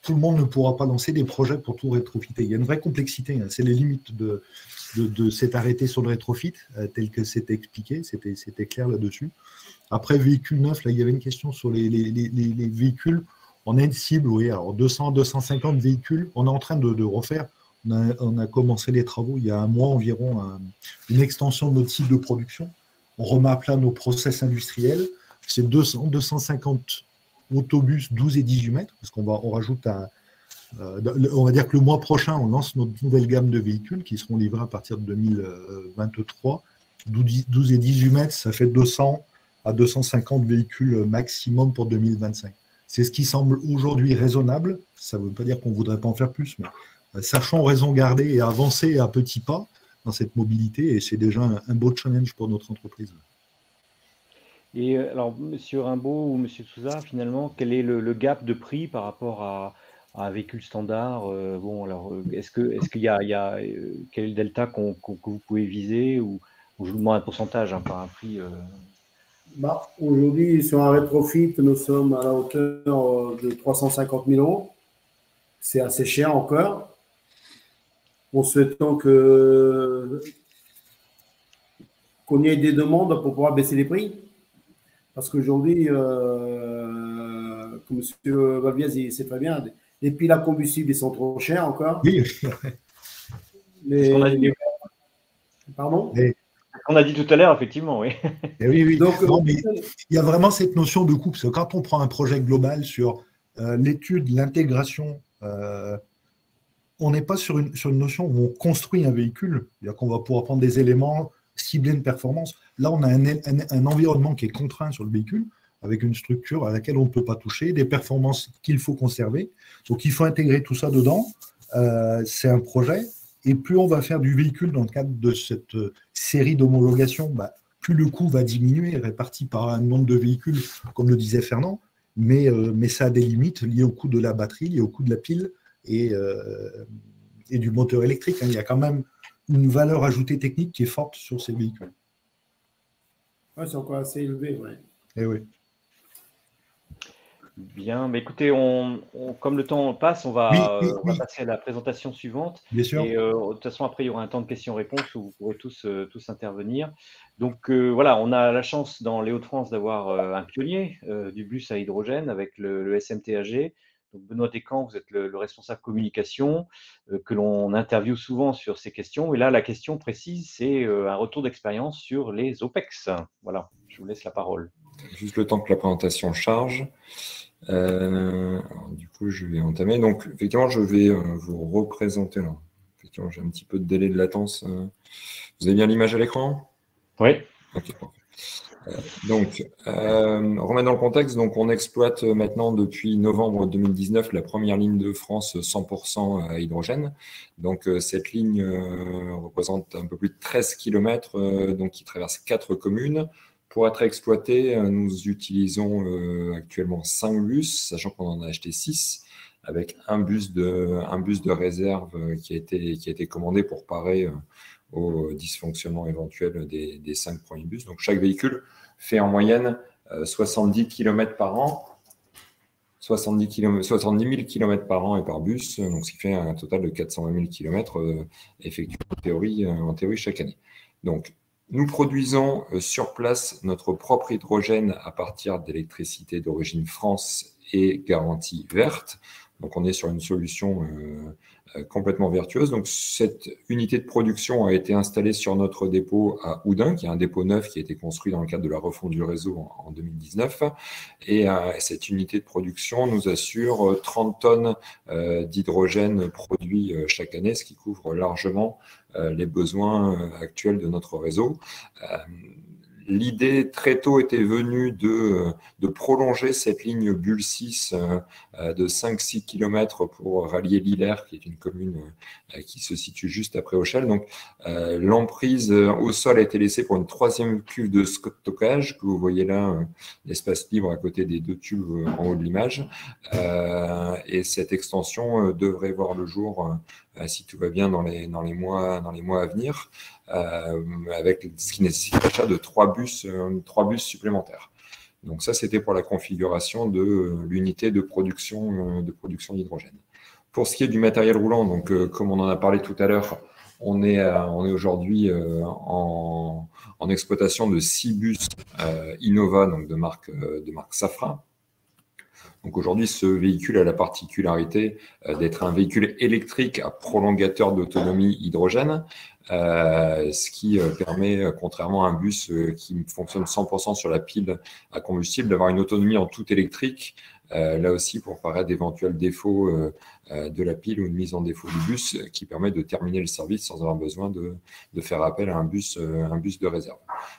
tout le monde ne pourra pas lancer des projets pour tout rétrofiter. Il y a une vraie complexité, hein. C'est les limites de cet arrêté sur le rétrofit, tel que c'était expliqué, c'était clair là-dessus. Après, véhicules neufs, là, il y avait une question sur les véhicules. On a une cible, oui, alors 200, 250 véhicules. On est en train de refaire. On a commencé les travaux il y a un mois environ, une extension de notre site de production. On remet à plat nos process industriels. C'est 200, 250 autobus 12 et 18 mètres, parce on rajoute on va dire que le mois prochain, on lance notre nouvelle gamme de véhicules qui seront livrés à partir de 2023. 12 et 18 mètres, ça fait 200 à 250 véhicules maximum pour 2025. C'est ce qui semble aujourd'hui raisonnable. Ça ne veut pas dire qu'on ne voudrait pas en faire plus, mais sachons raison garder et avancer à petits pas dans cette mobilité, et c'est déjà un beau challenge pour notre entreprise. Et alors, M. Rimbaud ou M. Souza, finalement, quel est le gap de prix par rapport à un véhicule standard? Bon, alors, qu'il y a quel est le delta que vous pouvez viser, ou je vous demande un pourcentage, hein, par un prix Aujourd'hui, sur un rétrofit, nous sommes à la hauteur de 350 000 €. C'est assez cher encore. En souhaitant qu'on ait des demandes pour pouvoir baisser les prix. Parce qu'aujourd'hui, comme M. Valviez sait très bien, les piles à combustible ils sont trop chers encore. Oui. Pardon? On a dit tout à l'heure, effectivement, oui. Et oui. Donc, non, mais il y a vraiment cette notion de coût. Parce que quand on prend un projet global sur l'étude, l'intégration, on n'est pas sur une notion où on construit un véhicule. C'est-à-dire qu'on va pouvoir prendre des éléments, cibler une performance. Là, on a un environnement qui est contraint sur le véhicule, avec une structure à laquelle on ne peut pas toucher, des performances qu'il faut conserver. Donc, il faut intégrer tout ça dedans. C'est un projet. Et plus on va faire du véhicule dans le cadre de cette série d'homologation, plus le coût va diminuer, réparti par un nombre de véhicules, comme le disait Fernand. Mais ça a des limites liées au coût de la batterie, liées au coût de la pile et du moteur électrique. Il y a quand même une valeur ajoutée technique qui est forte sur ces véhicules. Oui, c'est encore assez élevé, oui. Eh oui. Bien, mais écoutez, comme le temps passe, on va passer à la présentation suivante. Bien sûr. Et de toute façon, après, il y aura un temps de questions-réponses où vous pourrez tous intervenir. Donc voilà, on a la chance dans les Hauts-de-France d'avoir un pionnier du bus à hydrogène avec le SMT-AG. Donc Benoît Descamps, vous êtes le responsable communication que l'on interviewe souvent sur ces questions. Et là, la question précise, c'est un retour d'expérience sur les OPEX. Voilà, je vous laisse la parole. Juste le temps que la présentation charge. Alors, du coup, je vais entamer. Donc, effectivement, je vais vous représenter. Là. Effectivement, j'ai un petit peu de délai de latence. Vous avez bien l'image à l'écran? Oui. Ok, parfait. Donc, remettre dans le contexte, donc on exploite maintenant depuis novembre 2019 la première ligne de France 100% à hydrogène. Donc, cette ligne représente un peu plus de 13 km donc, qui traverse 4 communes. Pour être exploité, nous utilisons actuellement 5 bus, sachant qu'on en a acheté 6, avec un bus de réserve qui a été commandé pour parer au dysfonctionnement éventuel des 5 premiers bus. Donc, chaque véhicule fait en moyenne 70 km par an, 70 000 km par an et par bus, donc ce qui fait un total de 420 000 km effectués en théorie chaque année. Donc, nous produisons sur place notre propre hydrogène à partir d'électricité d'origine France et garantie verte. Donc, on est sur une solution complètement vertueuse. Donc, cette unité de production a été installée sur notre dépôt à Houdain, qui est un dépôt neuf qui a été construit dans le cadre de la refonte du réseau en 2019. Et cette unité de production nous assure 30 tonnes d'hydrogène produit chaque année, ce qui couvre largement les besoins actuels de notre réseau. L'idée très tôt était venue de prolonger cette ligne Bulle 6 de 5-6 km pour rallier Lillers, qui est une commune qui se situe juste après Auchel. Donc, l'emprise au sol a été laissée pour une 3e cuve de stockage, que vous voyez là, l'espace libre à côté des 2 tubes en haut de l'image. Et cette extension devrait voir le jour, si tout va bien, dans les mois à venir. Avec ce qui nécessite l'achat de 3 bus supplémentaires. Donc ça, c'était pour la configuration de l'unité de production d'hydrogène. Pour ce qui est du matériel roulant, donc comme on en a parlé tout à l'heure, on est aujourd'hui en exploitation de 6 bus Innova, donc de marque Safra. Donc aujourd'hui, ce véhicule a la particularité d'être un véhicule électrique à prolongateur d'autonomie hydrogène, ce qui permet, contrairement à un bus qui fonctionne 100% sur la pile à combustible, d'avoir une autonomie en tout électrique, là aussi pour parer d'éventuels défauts de la pile ou une mise en défaut du bus, qui permet de terminer le service sans avoir besoin de faire appel à un bus de réserve.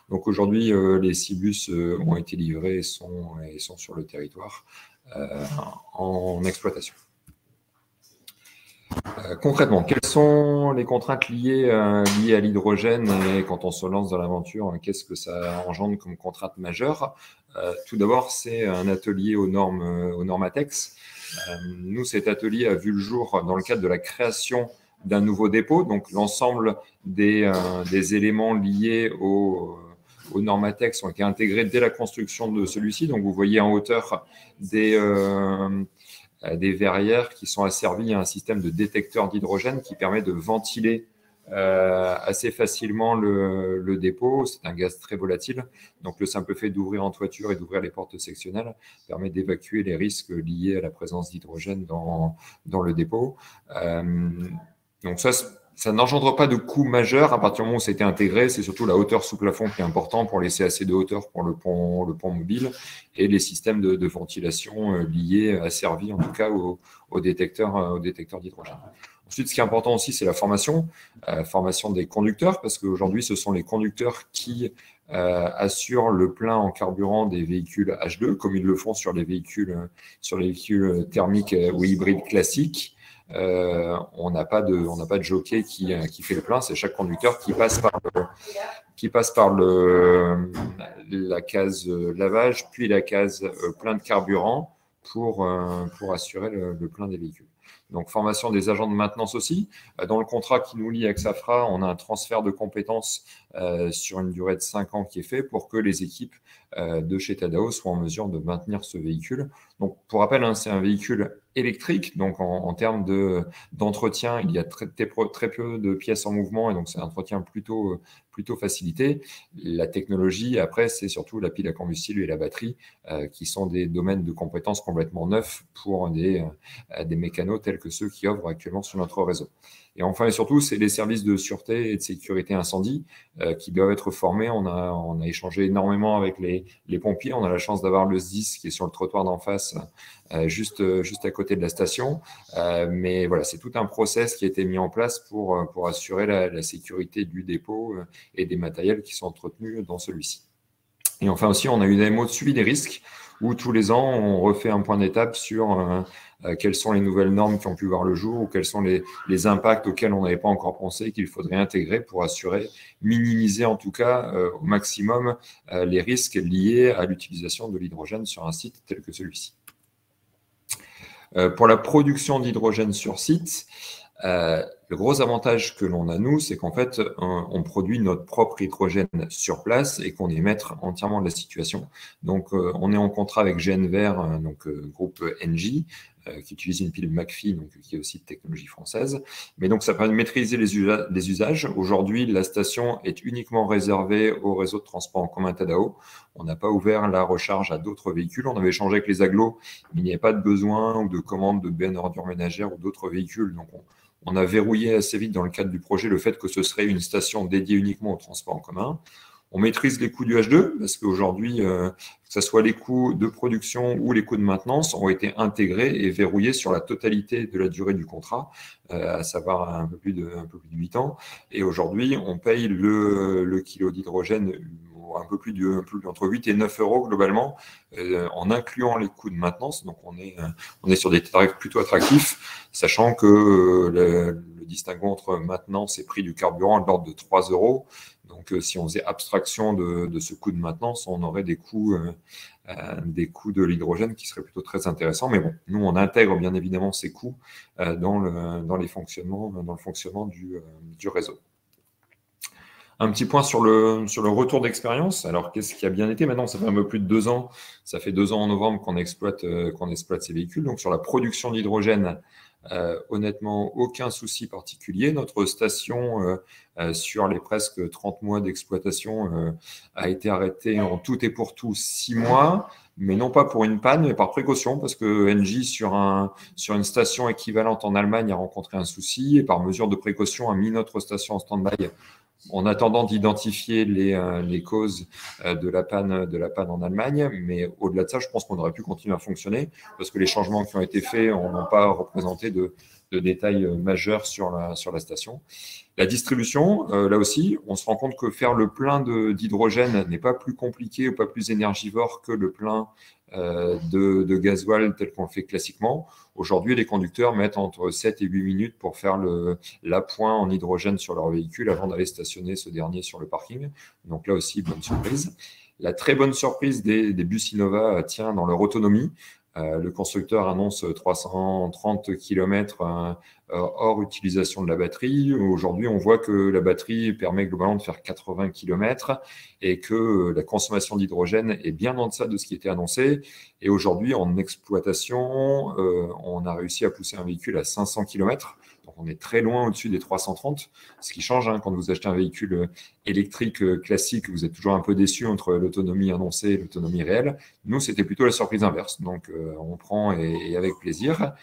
Donc aujourd'hui, les 6 bus ont été livrés et sont sur le territoire en exploitation. Concrètement, quelles sont les contraintes liées à l'hydrogène et quand on se lance dans l'aventure, qu'est-ce que ça engendre comme contrainte majeure? Tout d'abord, c'est un atelier aux normes ATEX. Nous, cet atelier a vu le jour dans le cadre de la création d'un nouveau dépôt, donc l'ensemble des éléments liés aux normes ATEX ont été intégrés dès la construction de celui-ci. Donc, vous voyez en hauteur des verrières qui sont asservies à un système de détecteur d'hydrogène qui permet de ventiler assez facilement le dépôt. C'est un gaz très volatile, donc le simple fait d'ouvrir en toiture et d'ouvrir les portes sectionnelles permet d'évacuer les risques liés à la présence d'hydrogène dans le dépôt. Donc ça n'engendre pas de coût majeur à partir du moment où ça a été intégré. C'est surtout la hauteur sous plafond qui est important pour laisser assez de hauteur pour le pont mobile et les systèmes de ventilation liés, asservis en tout cas au détecteur d'hydrogène. Ensuite, ce qui est important aussi, c'est la formation des conducteurs, parce qu'aujourd'hui, ce sont les conducteurs qui assurent le plein en carburant des véhicules H2, comme ils le font sur les véhicules thermiques ou hybrides classiques. On n'a pas de jockey qui fait le plein, c'est chaque conducteur qui passe par la case lavage, puis la case plein de carburant pour assurer le plein des véhicules. Donc, formation des agents de maintenance aussi. Dans le contrat qui nous lie avec Safra, on a un transfert de compétences sur une durée de 5 ans qui est fait pour que les équipes de chez Tadao soient en mesure de maintenir ce véhicule. Donc, pour rappel, c'est un véhicule électrique. Donc, en termes d'entretien, il y a très peu de pièces en mouvement et donc c'est un entretien plutôt facilité. La technologie, après, c'est surtout la pile à combustible et la batterie qui sont des domaines de compétences complètement neufs pour des mécanos tels que ceux qui œuvrent actuellement sur notre réseau. Et enfin et surtout, c'est les services de sûreté et de sécurité incendie qui doivent être formés. On a échangé énormément avec les pompiers. On a la chance d'avoir le SDIS qui est sur le trottoir d'en face, juste à côté de la station. Mais voilà, c'est tout un process qui a été mis en place pour assurer la sécurité du dépôt et des matériels qui sont entretenus dans celui-ci. Et enfin aussi, on a eu des mots de suivi des risques où tous les ans, on refait un point d'étape sur quelles sont les nouvelles normes qui ont pu voir le jour ou quels sont les impacts auxquels on n'avait pas encore pensé qu'il faudrait intégrer pour minimiser en tout cas au maximum les risques liés à l'utilisation de l'hydrogène sur un site tel que celui-ci. Pour la production d'hydrogène sur site, le gros avantage que l'on a, nous, c'est qu'en fait, on produit notre propre hydrogène sur place et qu'on est maître entièrement de la situation. Donc, on est en contrat avec GNVR, donc groupe Engie, qui utilise une pile McPhy, donc qui est aussi de technologie française. Mais donc, ça permet de maîtriser les usages. Aujourd'hui, la station est uniquement réservée au réseau de transport en commun Tadao. On n'a pas ouvert la recharge à d'autres véhicules. On avait échangé avec les agglos, mais il n'y a pas de besoin ou de commande de bennes ordures ménagères ou d'autres véhicules. Donc, on a verrouillé assez vite dans le cadre du projet le fait que ce serait une station dédiée uniquement au transport en commun. On maîtrise les coûts du H2 parce qu'aujourd'hui, que ce soit les coûts de production ou les coûts de maintenance ont été intégrés et verrouillés sur la totalité de la durée du contrat, à savoir un peu plus de 8 ans. Et aujourd'hui, on paye le kilo d'hydrogène entre 8 et 9 euros globalement, en incluant les coûts de maintenance. Donc, on est sur des tarifs plutôt attractifs, sachant que le distinguo entre maintenance et prix du carburant est de l'ordre de 3 euros. Donc, si on faisait abstraction de ce coût de maintenance, on aurait des coûts de l'hydrogène qui seraient plutôt très intéressants. Mais bon, nous, on intègre bien évidemment ces coûts dans le fonctionnement du réseau. Un petit point sur le retour d'expérience. Alors, qu'est-ce qui a bien été? Maintenant, ça fait un peu plus de 2 ans. Ça fait 2 ans en novembre qu'on exploite ces véhicules. Donc, sur la production d'hydrogène, honnêtement, aucun souci particulier. Notre station, sur les presque 30 mois d'exploitation, a été arrêtée en tout et pour tout 6 mois, mais non pas pour une panne, mais par précaution, parce que Engie, sur une station équivalente en Allemagne, a rencontré un souci et par mesure de précaution a mis notre station en stand-by en attendant d'identifier les causes de la panne en Allemagne. Mais au-delà de ça, je pense qu'on aurait pu continuer à fonctionner parce que les changements qui ont été faits n'ont pas représenté de détails majeurs sur la station. La distribution, là aussi, on se rend compte que faire le plein d'hydrogène n'est pas plus compliqué ou pas plus énergivore que le plein de gasoil tel qu'on le fait classiquement. Aujourd'hui, les conducteurs mettent entre 7 et 8 minutes pour faire l'appoint en hydrogène sur leur véhicule avant d'aller stationner ce dernier sur le parking. Donc là aussi, bonne surprise. La très bonne surprise des bus Innova tient dans leur autonomie. Le constructeur annonce 330 km hors utilisation de la batterie. Aujourd'hui, on voit que la batterie permet globalement de faire 80 km et que la consommation d'hydrogène est bien en deçà de ce qui était annoncé. Et aujourd'hui, en exploitation, on a réussi à pousser un véhicule à 500 km. Donc, on est très loin au-dessus des 330, ce qui change quand vous achetez un véhicule électrique classique, vous êtes toujours un peu déçu entre l'autonomie annoncée et l'autonomie réelle. Nous, c'était plutôt la surprise inverse. Donc, on prend et avec plaisir.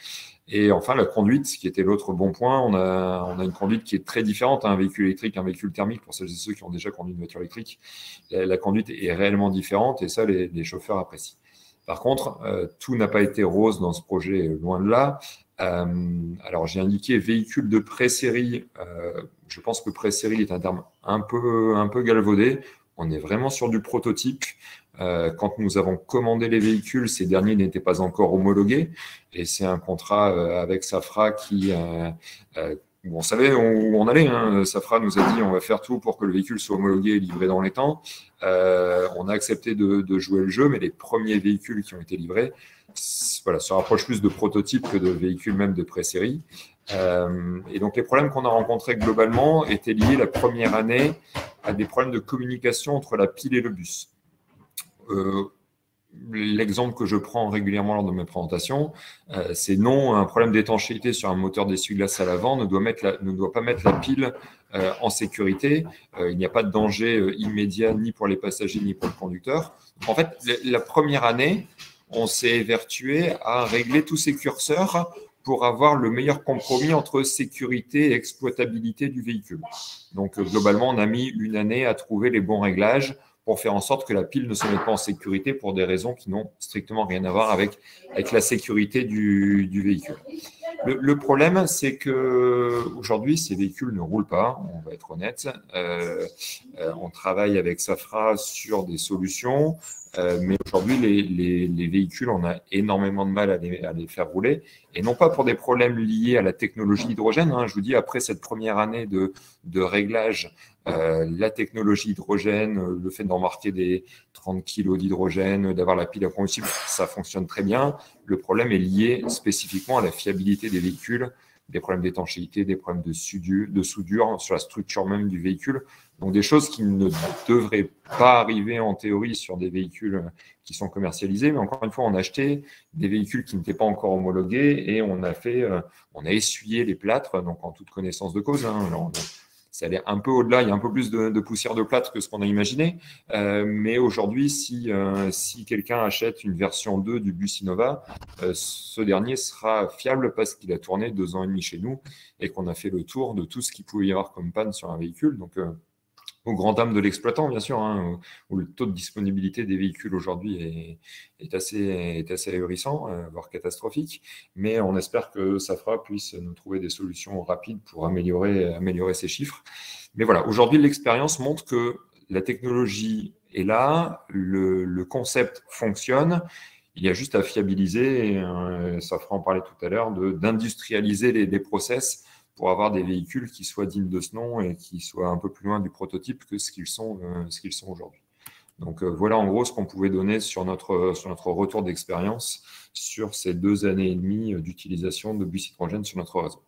Et enfin, la conduite, qui était l'autre bon point, on a une conduite qui est très différente. Un véhicule électrique, un véhicule thermique, pour celles et ceux qui ont déjà conduit une voiture électrique, la conduite est réellement différente et ça, les chauffeurs apprécient. Par contre, tout n'a pas été rose dans ce projet, loin de là. Alors, j'ai indiqué véhicule de pré-série. Je pense que pré-série est un terme un peu galvaudé. On est vraiment sur du prototype. Quand nous avons commandé les véhicules, ces derniers n'étaient pas encore homologués. Et c'est un contrat avec Safra qui... on savait où on allait. Safra nous a dit on va faire tout pour que le véhicule soit homologué et livré dans les temps. On a accepté de jouer le jeu, mais les premiers véhicules qui ont été livrés se rapprochent plus de prototypes que de véhicules même de pré-série. Et donc les problèmes qu'on a rencontrés globalement étaient liés la première année à des problèmes de communication entre la pile et le bus. L'exemple que je prends régulièrement lors de mes présentations, c'est non, un problème d'étanchéité sur un moteur d'essuie-glace à l'avant ne doit pas mettre la pile en sécurité. Il n'y a pas de danger immédiat ni pour les passagers ni pour le conducteur. En fait, la première année, on s'est évertué à régler tous ces curseurs pour avoir le meilleur compromis entre sécurité et exploitabilité du véhicule. Donc, globalement, on a mis une année à trouver les bons réglages pour faire en sorte que la pile ne se mette pas en sécurité pour des raisons qui n'ont strictement rien à voir avec la sécurité du véhicule. Le problème, c'est qu'aujourd'hui, ces véhicules ne roulent pas, on va être honnête. On travaille avec Safra sur des solutions, mais aujourd'hui, les véhicules, on a énormément de mal à les faire rouler, et non pas pour des problèmes liés à la technologie hydrogène. Je vous dis, après cette première année de réglage, la technologie hydrogène, le fait d'embarquer des 30 kg d'hydrogène, d'avoir la pile à combustible, ça fonctionne très bien. Le problème est lié spécifiquement à la fiabilité des véhicules, des problèmes d'étanchéité, des problèmes de soudure sur la structure même du véhicule. Donc des choses qui ne devraient pas arriver en théorie sur des véhicules qui sont commercialisés. Mais encore une fois, on a acheté des véhicules qui n'étaient pas encore homologués et on a essuyé les plâtres, donc en toute connaissance de cause. Alors, ça allait un peu au-delà, il y a un peu plus de poussière de plâtre que ce qu'on a imaginé. Mais aujourd'hui, si quelqu'un achète une version 2 du bus Innova, ce dernier sera fiable parce qu'il a tourné 2 ans et demi chez nous et qu'on a fait le tour de tout ce qu'il pouvait y avoir comme panne sur un véhicule. Donc, au grand dam de l'exploitant, bien sûr, où le taux de disponibilité des véhicules aujourd'hui est assez ahurissant, voire catastrophique. Mais on espère que Safra puisse nous trouver des solutions rapides pour améliorer ces chiffres. Mais voilà, aujourd'hui, l'expérience montre que la technologie est là, le concept fonctionne. Il y a juste à fiabiliser, Safra en parlait tout à l'heure, d'industrialiser les process pour avoir des véhicules qui soient dignes de ce nom et qui soient un peu plus loin du prototype que ce qu'ils sont aujourd'hui. Donc voilà en gros ce qu'on pouvait donner sur notre retour d'expérience sur ces 2 années et demie d'utilisation de bus hydrogène sur notre réseau.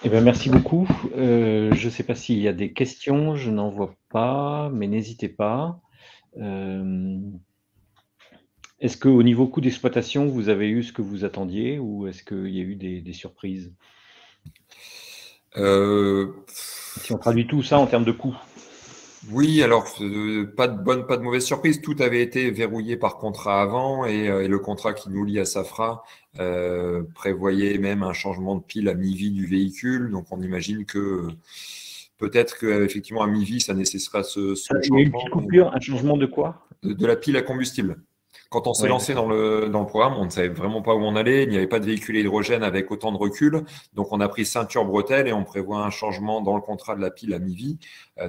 Eh bien, merci beaucoup. Je ne sais pas s'il y a des questions, je n'en vois pas, mais n'hésitez pas. Est-ce qu'au niveau coût d'exploitation, vous avez eu ce que vous attendiez ou est-ce qu'il y a eu des surprises? Si on traduit tout ça en termes de coûts. Oui, alors pas de bonne, pas de mauvaise surprise. Tout avait été verrouillé par contrat avant et le contrat qui nous lie à Safra prévoyait même un changement de pile à mi-vie du véhicule. Donc on imagine que peut-être qu'effectivement à mi-vie, ça nécessitera ce Il y a eu une changement. petite coupure, un changement de quoi? De la pile à combustible. Quand on s'est Ouais, lancé dans le programme, on ne savait vraiment pas où on allait. Il n'y avait pas de véhicule à hydrogène avec autant de recul. Donc, on a pris ceinture bretelle et on prévoit un changement dans le contrat de la pile à mi-vie,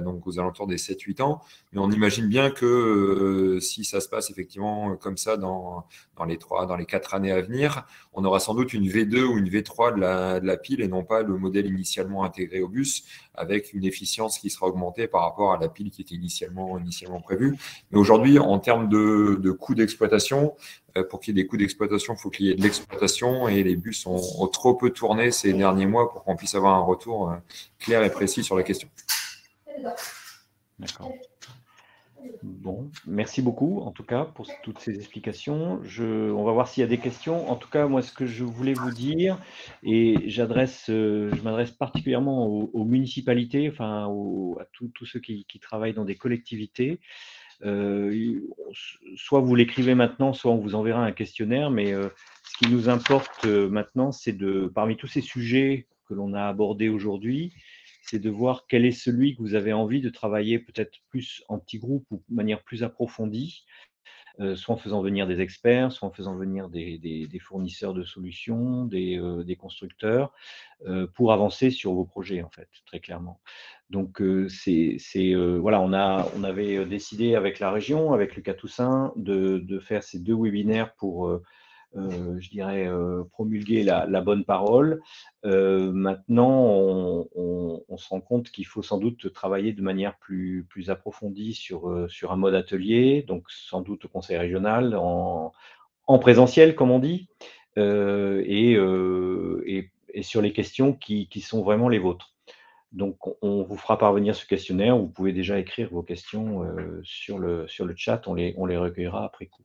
donc aux alentours des 7-8 ans. Mais on imagine bien que si ça se passe effectivement comme ça dans les 4 années à venir, on aura sans doute une V2 ou une V3 de la pile et non pas le modèle initialement intégré au bus avec une efficience qui sera augmentée par rapport à la pile qui était initialement prévue. Mais aujourd'hui, en termes de coûts d'exploitation, pour qu'il y ait des coûts d'exploitation, il faut qu'il y ait de l'exploitation et les bus ont trop peu tourné ces derniers mois pour qu'on puisse avoir un retour clair et précis sur la question. D'accord. Bon, merci beaucoup en tout cas pour toutes ces explications. On va voir s'il y a des questions. En tout cas, moi, ce que je voulais vous dire, et je m'adresse particulièrement aux municipalités, enfin à tous ceux qui travaillent dans des collectivités. Soit vous l'écrivez maintenant, soit on vous enverra un questionnaire, mais ce qui nous importe maintenant, c'est parmi tous ces sujets que l'on a abordés aujourd'hui, c'est de voir quel est celui que vous avez envie de travailler peut-être plus en petits groupes ou de manière plus approfondie, soit en faisant venir des experts, soit en faisant venir des fournisseurs de solutions, des constructeurs, pour avancer sur vos projets, en fait, très clairement. Donc, voilà, on avait décidé avec la région, avec Lucas Toussaint, de faire ces 2 webinaires pour, je dirais, promulguer la bonne parole. Maintenant, on se rend compte qu'il faut sans doute travailler de manière plus approfondie sur un mode atelier, donc sans doute au conseil régional, en présentiel, comme on dit, et sur les questions qui sont vraiment les vôtres. Donc, on vous fera parvenir ce questionnaire. Vous pouvez déjà écrire vos questions sur le chat. On les recueillera après coup.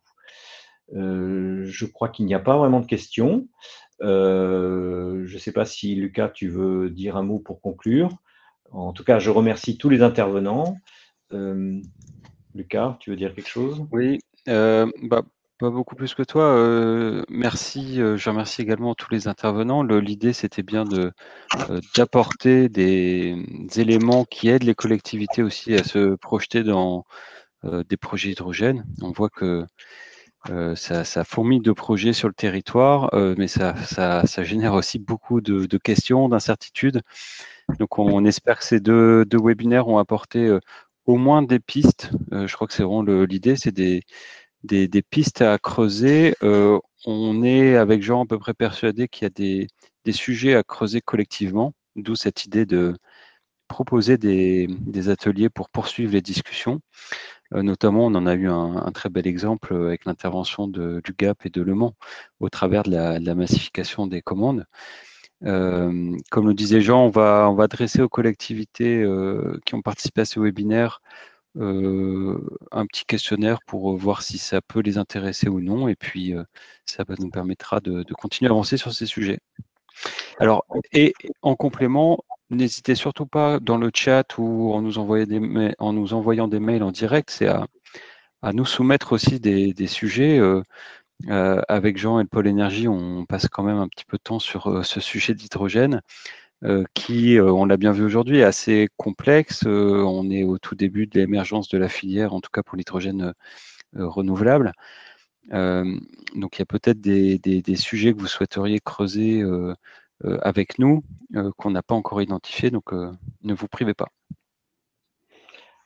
Je crois qu'il n'y a pas vraiment de questions. Je ne sais pas si, Lucas, tu veux dire un mot pour conclure. En tout cas, je remercie tous les intervenants. Lucas, tu veux dire quelque chose? Oui, pas beaucoup plus que toi. Merci, je remercie également tous les intervenants. L'idée, c'était bien d'apporter des éléments qui aident les collectivités aussi à se projeter dans des projets hydrogène. On voit que ça fourmille de projets sur le territoire, mais ça génère aussi beaucoup de questions, d'incertitudes. Donc, on espère que ces deux webinaires ont apporté au moins des pistes. Je crois que c'est vraiment l'idée, c'est des pistes à creuser. On est, avec Jean, à peu près persuadé qu'il y a des sujets à creuser collectivement, d'où cette idée de proposer des ateliers pour poursuivre les discussions. Notamment, on en a eu un très bel exemple avec l'intervention du GAP et de Le Mans au travers de la massification des commandes. Comme le disait Jean, on va adresser aux collectivités qui ont participé à ce webinaire un petit questionnaire pour voir si ça peut les intéresser ou non. Et puis, ça nous permettra de continuer à avancer sur ces sujets. Alors, et en complément, n'hésitez surtout pas dans le chat ou en nous envoyant des mails en direct, c'est à nous soumettre aussi des sujets. Avec Jean et le pôle énergie, on passe quand même un petit peu de temps sur ce sujet d'hydrogène qui, on l'a bien vu aujourd'hui, est assez complexe. On est au tout début de l'émergence de la filière, en tout cas pour l'hydrogène renouvelable. Donc, il y a peut-être des sujets que vous souhaiteriez creuser avec nous, qu'on n'a pas encore identifiés, donc ne vous privez pas.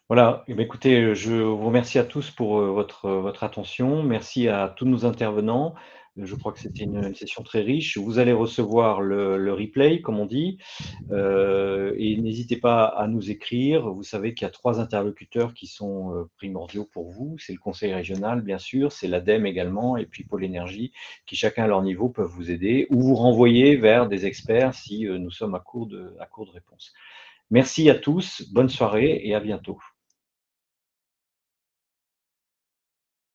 Voilà, eh bien, écoutez, je vous remercie à tous pour votre attention. Merci à tous nos intervenants. Je crois que c'était une session très riche. Vous allez recevoir le replay, comme on dit, et n'hésitez pas à nous écrire. Vous savez qu'il y a 3 interlocuteurs qui sont primordiaux pour vous. C'est le Conseil régional, bien sûr, c'est l'ADEME également, et puis Pôle Énergie, qui chacun à leur niveau peuvent vous aider ou vous renvoyer vers des experts si nous sommes à court de réponses. Merci à tous, bonne soirée et à bientôt.